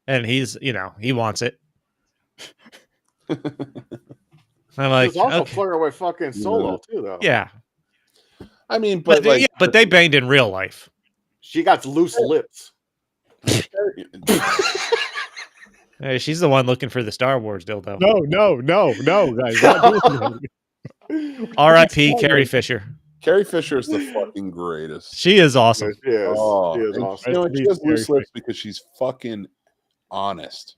and he's he wants it. I'm like, he's also flirting with fucking Solo too, though. Yeah, I mean, but they banged in real life. She got loose lips. Hey, she's the one looking for the Star Wars dildo. No, guys. R.I.P. Carrie Fisher. Carrie Fisher is the fucking greatest. She is awesome. She is awesome. She has loose lips because she's fucking honest.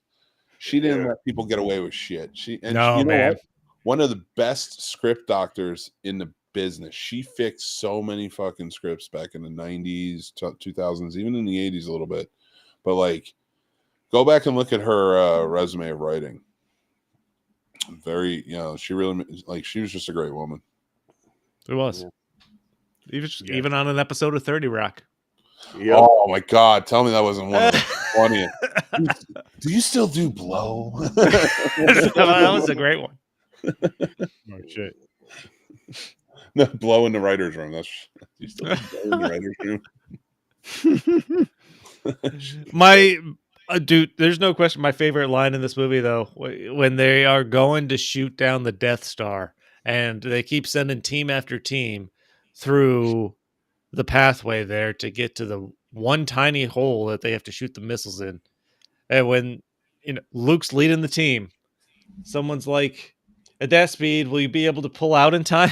She didn't let people get away with shit. What? One of the best script doctors in the business. She fixed so many fucking scripts back in the 90s, 2000s, even in the 80s a little bit. But like, go back and look at her resume of writing. Very, she really, like, she was just a great woman. It was. Even on an episode of 30 Rock. Yep. Oh my God. Tell me that wasn't one of the funniest. Do you still do Blow? That was a great one. Oh, shit. No, Blow in the writer's room. You still do Blow in the writer's room? Dude, there's no question. My favorite line in this movie, though, when they are going to shoot down the Death Star, and they keep sending team after team through the pathway there to get to the one tiny hole that they have to shoot the missiles in. And when Luke's leading the team, someone's like, "At that speed, will you be able to pull out in time?"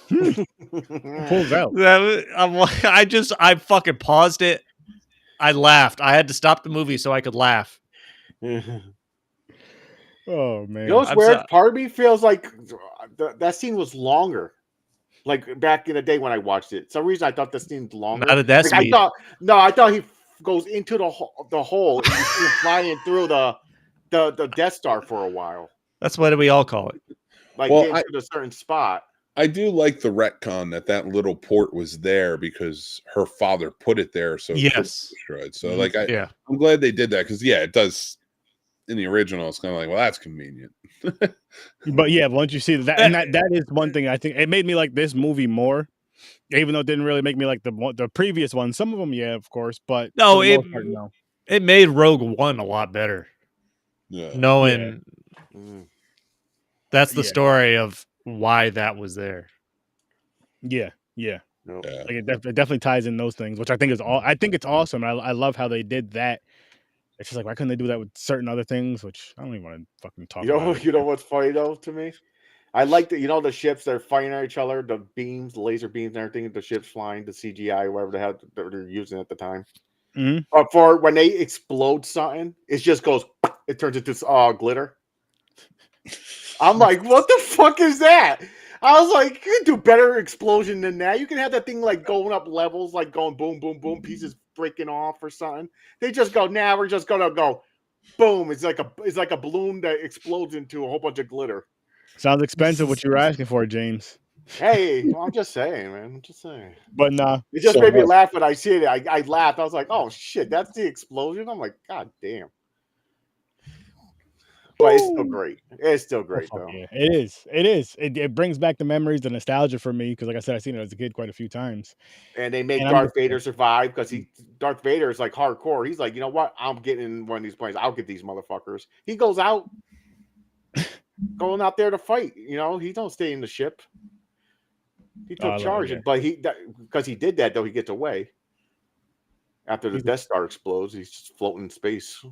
Pulls out. I fucking paused it. I laughed. I had to stop the movie so I could laugh. Oh man! You know what's weird? Part of me feels like that scene was longer. Like back in the day when I watched it, some reason I thought the scene was longer. Not at that speed. I thought he goes into the hole and you see him flying through the Death Star for a while. That's what we all call it. Like getting to a certain spot. I do like the retcon that little port was there because her father put it there, so it could be destroyed. So, like, I'm glad they did that because, it does. In the original, it's kind of like, well, that's convenient. But yeah, once you see that, and that is one thing I think it made me like this movie more, even though it didn't really make me like the previous one. Some of them, of course, but it made Rogue One a lot better. knowing that's the Yeah. story of why that was there. Yeah. No. Yeah. Like it definitely ties in those things, which I think is all. I think it's awesome. I love how they did that. It's just like, why couldn't they do that with certain other things? Which I don't even want to fucking talk about. You know what's funny though to me? I like that. You know the ships they're fighting at each other, the beams, the laser beams, and everything. The ships flying, the CGI, whatever they're using at the time. Mhm. But for when they explode something, it just goes. It turns into glitter. I'm like, what the fuck is that? I was like, you can do better explosion than that. You can have that thing like going up levels, like going boom, boom, boom, pieces breaking off or something. They just go, nah, we're just gonna go boom. It's like a balloon that explodes into a whole bunch of glitter. Sounds expensive. What you were asking for, James? Hey, well, I'm just saying, man. I'm just saying. But nah, It just made me laugh when I see it. I laughed. I was like, oh shit, that's the explosion. I'm like, god damn. But it's still great. It's still great though. Yeah, it is. It is. It brings back the memories, the nostalgia for me because, like I said, I've seen it as a kid quite a few times. And they make And Darth Vader survive because Darth Vader is like hardcore. He's like, you know what? I'm getting in one of these planes. I'll get these motherfuckers. He goes out, going out there to fight. You know, he don't stay in the ship. He took charge, but because he did that though, he gets away. After the Death Star explodes, he's just floating in space.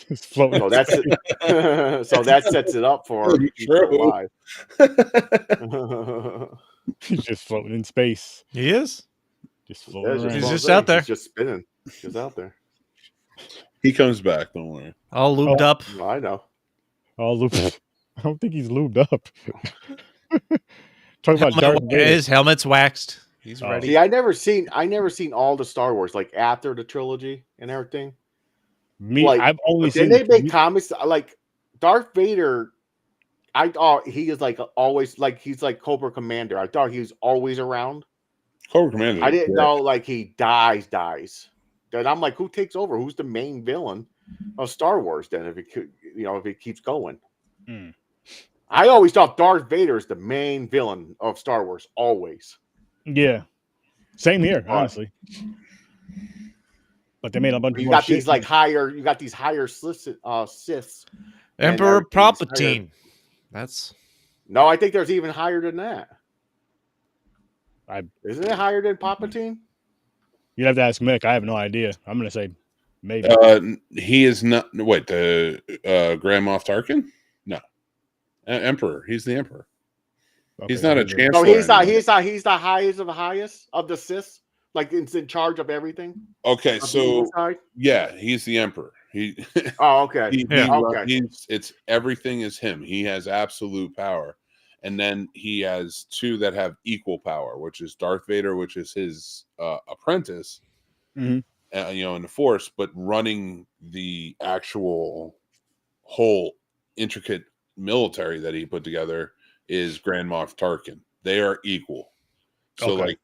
He's floating. So that's it. So that sets it up for alive. He's just floating in space. He is. Just floating around. He's just out there. He's just spinning. Just out there. He comes back. Don't worry. All lubed up. No, I know. All lubed. I don't think he's lubed up. Talking about Darth Vader. His helmet's waxed. He's ready. See, I never seen all the Star Wars like after the trilogy and everything. Me, like, I've only seen. Then they make comics like Darth Vader. I thought he is like always like he's like Cobra Commander. I thought he was always around. Cobra Commander. I didn't know like he dies. Then I'm like, who takes over? Who's the main villain of Star Wars? Then if it could, if it keeps going. I always thought Darth Vader is the main villain of Star Wars. Always. Yeah. Same here, honestly. But they made a bunch of you more got shit. these like higher. You got these higher Siths. Emperor Palpatine. That's no. I think there's even higher than that. Isn't it higher than Palpatine? You'd have to ask Mick. I have no idea. I'm gonna say maybe. He is not. Wait, the Grand Moff Tarkin? No, Emperor. He's the Emperor. Okay, he's not a chancellor. No, he's the highest of the highest of the Siths. Like it's in charge of everything. Okay, so yeah, he's the Emperor. Okay. It's everything is him. He has absolute power, and then he has two that have equal power, which is Darth Vader, which is his apprentice, in the Force, but running the actual whole intricate military that he put together is Grand Moff Tarkin. They are equal. So like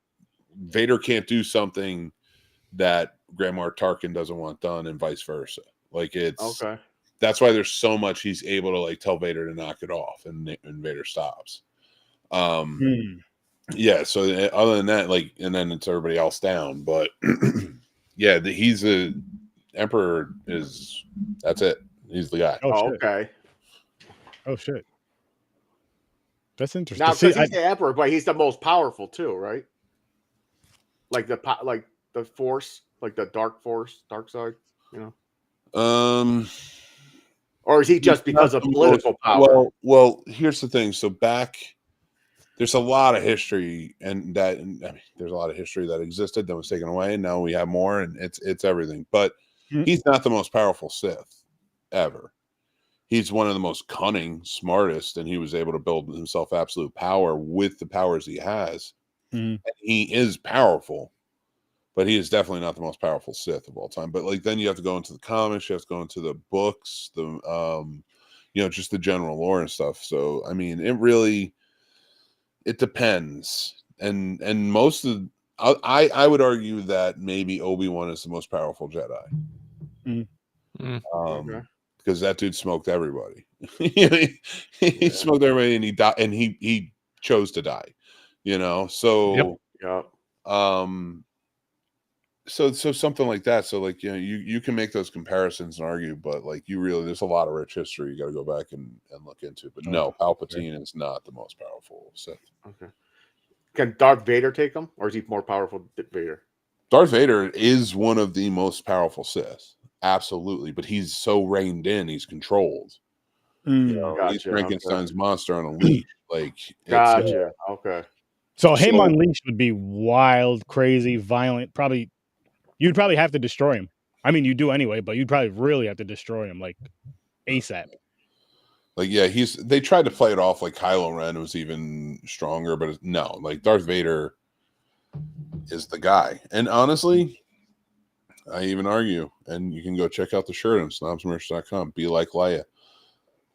Vader can't do something that Grand Moff Tarkin doesn't want done, and vice versa. Like it's that's why there's so much he's able to like tell Vader to knock it off, and Vader stops. Yeah. So other than that, like, and then it's everybody else down. But yeah, he's a Emperor. That's it. He's the guy. Oh shit. That's interesting. Now, because he's the Emperor, but he's the most powerful too, right? Like the Force, like the Dark Force, dark side, Or is he just because of political power? Well, here's the thing. So there's a lot of history, and there's a lot of history that existed that was taken away, and now we have more, and it's everything. But he's not the most powerful Sith ever. He's one of the most cunning, smartest, and he was able to build himself absolute power with the powers he has. And he is powerful, but he is definitely not the most powerful Sith of all time. But like then you have to go into the comics, you have to go into the books, just the general lore and stuff. So I mean, it depends. And most of I would argue that maybe Obi-Wan is the most powerful Jedi. Because that dude smoked everybody. He smoked everybody, and he died, and he chose to die. So So something like that. So like, you know, you can make those comparisons and argue, but like you really, there's a lot of rich history you got to go back and look into. But no, Palpatine is not the most powerful Sith. Okay. Can Darth Vader take him, or is he more powerful than Vader? Darth Vader is one of the most powerful Sith, absolutely. But he's so reined in, he's controlled. You know, he's Frankenstein's monster on a leash. Like, gotcha. Okay. So him unleashed would be wild, crazy, violent. Probably, you'd probably have to destroy him. I mean, you do anyway, but you'd probably really have to destroy him like ASAP. Like, yeah, they tried to play it off like Kylo Ren was even stronger, but no, like Darth Vader is the guy. And honestly, I even argue, and you can go check out the shirt on snobsmerch.com. Be like Leia.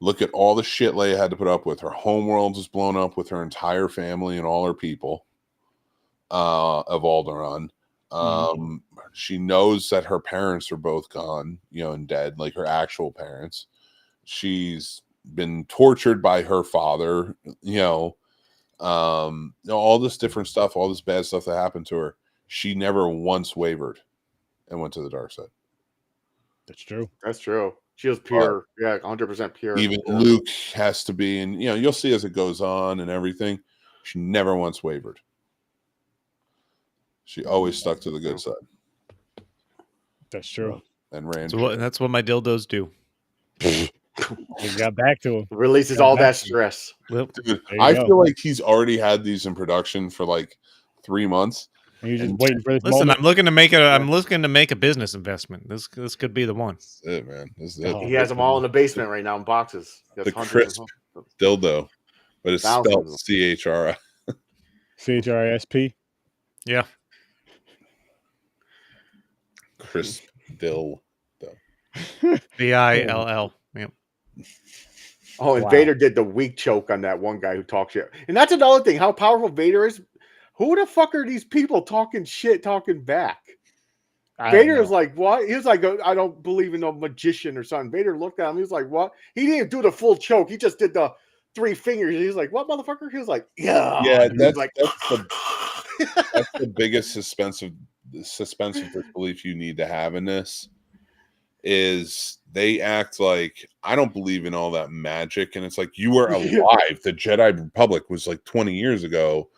Look at all the shit Leia had to put up with. Her homeworld was blown up with her entire family and all her people of Alderaan. She knows that her parents are both gone, you know, and dead, like her actual parents. She's been tortured by her father, you know, all this different stuff, all this bad stuff that happened to her. She never once wavered and went to the dark side. That's true. That's true. She was pure, 100% pure. Even Luke has to be, and you know, you'll see as it goes on and everything. She never once wavered. She always stuck to the good side. That's true. And ran. So that's what my dildos do. We got back to him. Releases all that stress. Dude, I feel like he's already had these in production for like 3 months. And you're just waiting for this Listen, moment. I'm looking to make a business investment. This could be the one. That's it, man. This is it. He has them all in the basement right now in boxes. The crisp dildo, but it's spelled CHRI. CHRISP. Yeah. Crisp dildo. VILL. Yep. Oh, and Vader did the weak choke on that one guy who talks shit. And that's another thing, how powerful Vader is. Who the fuck are these people talking shit, talking back? Vader is like, what? He was like, I don't believe in no magician or something. Vader looked at him. He was like, what? He didn't do the full choke. He just did the 3 fingers. He was like, what, motherfucker? He was like, yeah. Yeah, that's the biggest suspensive disbelief you need to have in this is they act like I don't believe in all that magic. And it's like, you were alive. The Jedi Republic was like 20 years ago.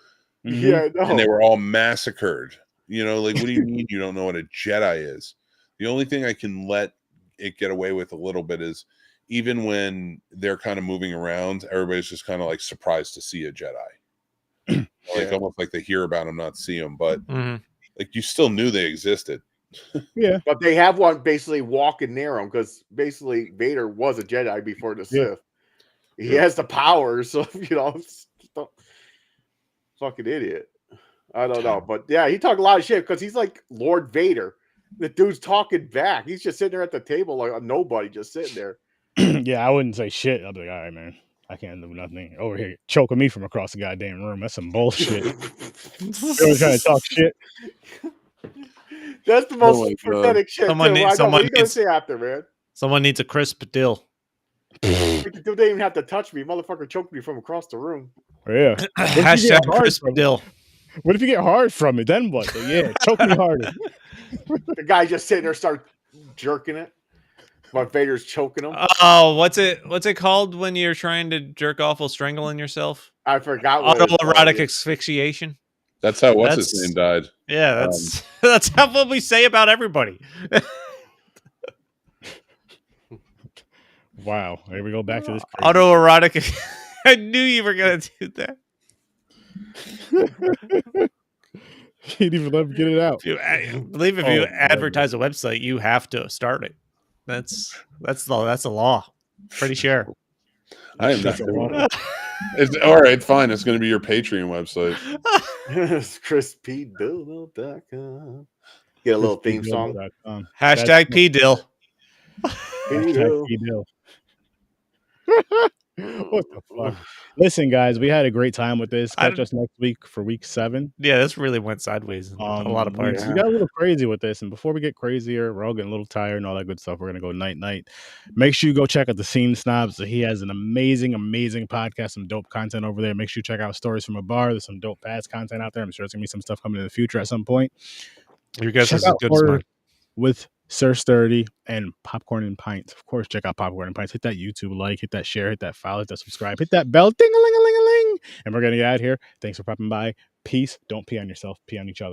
Yeah, no. And they were all massacred. You know, like, what do you mean you don't know what a Jedi is? The only thing I can let it get away with a little bit is even when they're kind of moving around, everybody's just kind of like surprised to see a Jedi. Like almost like they hear about them, not see them, but like you still knew they existed. Yeah, but they have one basically walking near him because basically Vader was a Jedi before the Sith. He has the power, so you know, fucking idiot. I don't know, but yeah, he talked a lot of shit because he's like Lord Vader. The dude's talking back. He's just sitting there at the table like a nobody, just sitting there. Yeah, I wouldn't say shit. I'd be like, all right, man, I can't do nothing over here choking me from across the goddamn room. That's some bullshit. They were trying to talk shit. That's the most pathetic shit. What are you gonna say after, man? Someone needs a crisp dill. They didn't even have to touch me. Motherfucker choked me from across the room. Yeah. Hashtag crisp dill. What if you get hard from it? Then what? Like, yeah, choke me harder. The guy just sitting there start jerking it while Vader's choking him. Oh, what's it called when you're trying to jerk off while strangling yourself? I forgot. Autoerotic asphyxiation. That's how what's his name died. Yeah, that's how what we say about everybody. Wow, here we go back to this autoerotic. I knew you were gonna do that. You didn't even let him get it out. I believe if you advertise a website, you have to start it. That's the law. Pretty sure. I am not doing it. It's all right, fine. It's going to be your Patreon website. It's crispydill.com. Get a little theme song. Hashtag PDill. PDill. What the fuck? Listen, guys, we had a great time with this. Catch us next week for week 7. Yeah, this really went sideways in a lot of parts. We got a little crazy with this, and before we get crazier, we're all getting a little tired and all that good stuff. We're gonna go night. Make sure you go check out the Scene Snobs. He has an amazing podcast, some dope content over there. Make sure you check out Stories from a Bar. There's some dope past content out there. I'm sure there's gonna be some stuff coming in the future at some point. Your guess Check is as out good as horror mine. with Sir Sturdy and Popcorn and Pints. Of course, check out Popcorn and Pints. Hit that YouTube like, hit that share, hit that follow, hit that subscribe, hit that bell, ding-a-ling-a-ling-a-ling. And we're going to get out of here. Thanks for popping by. Peace. Don't pee on yourself. Pee on each other.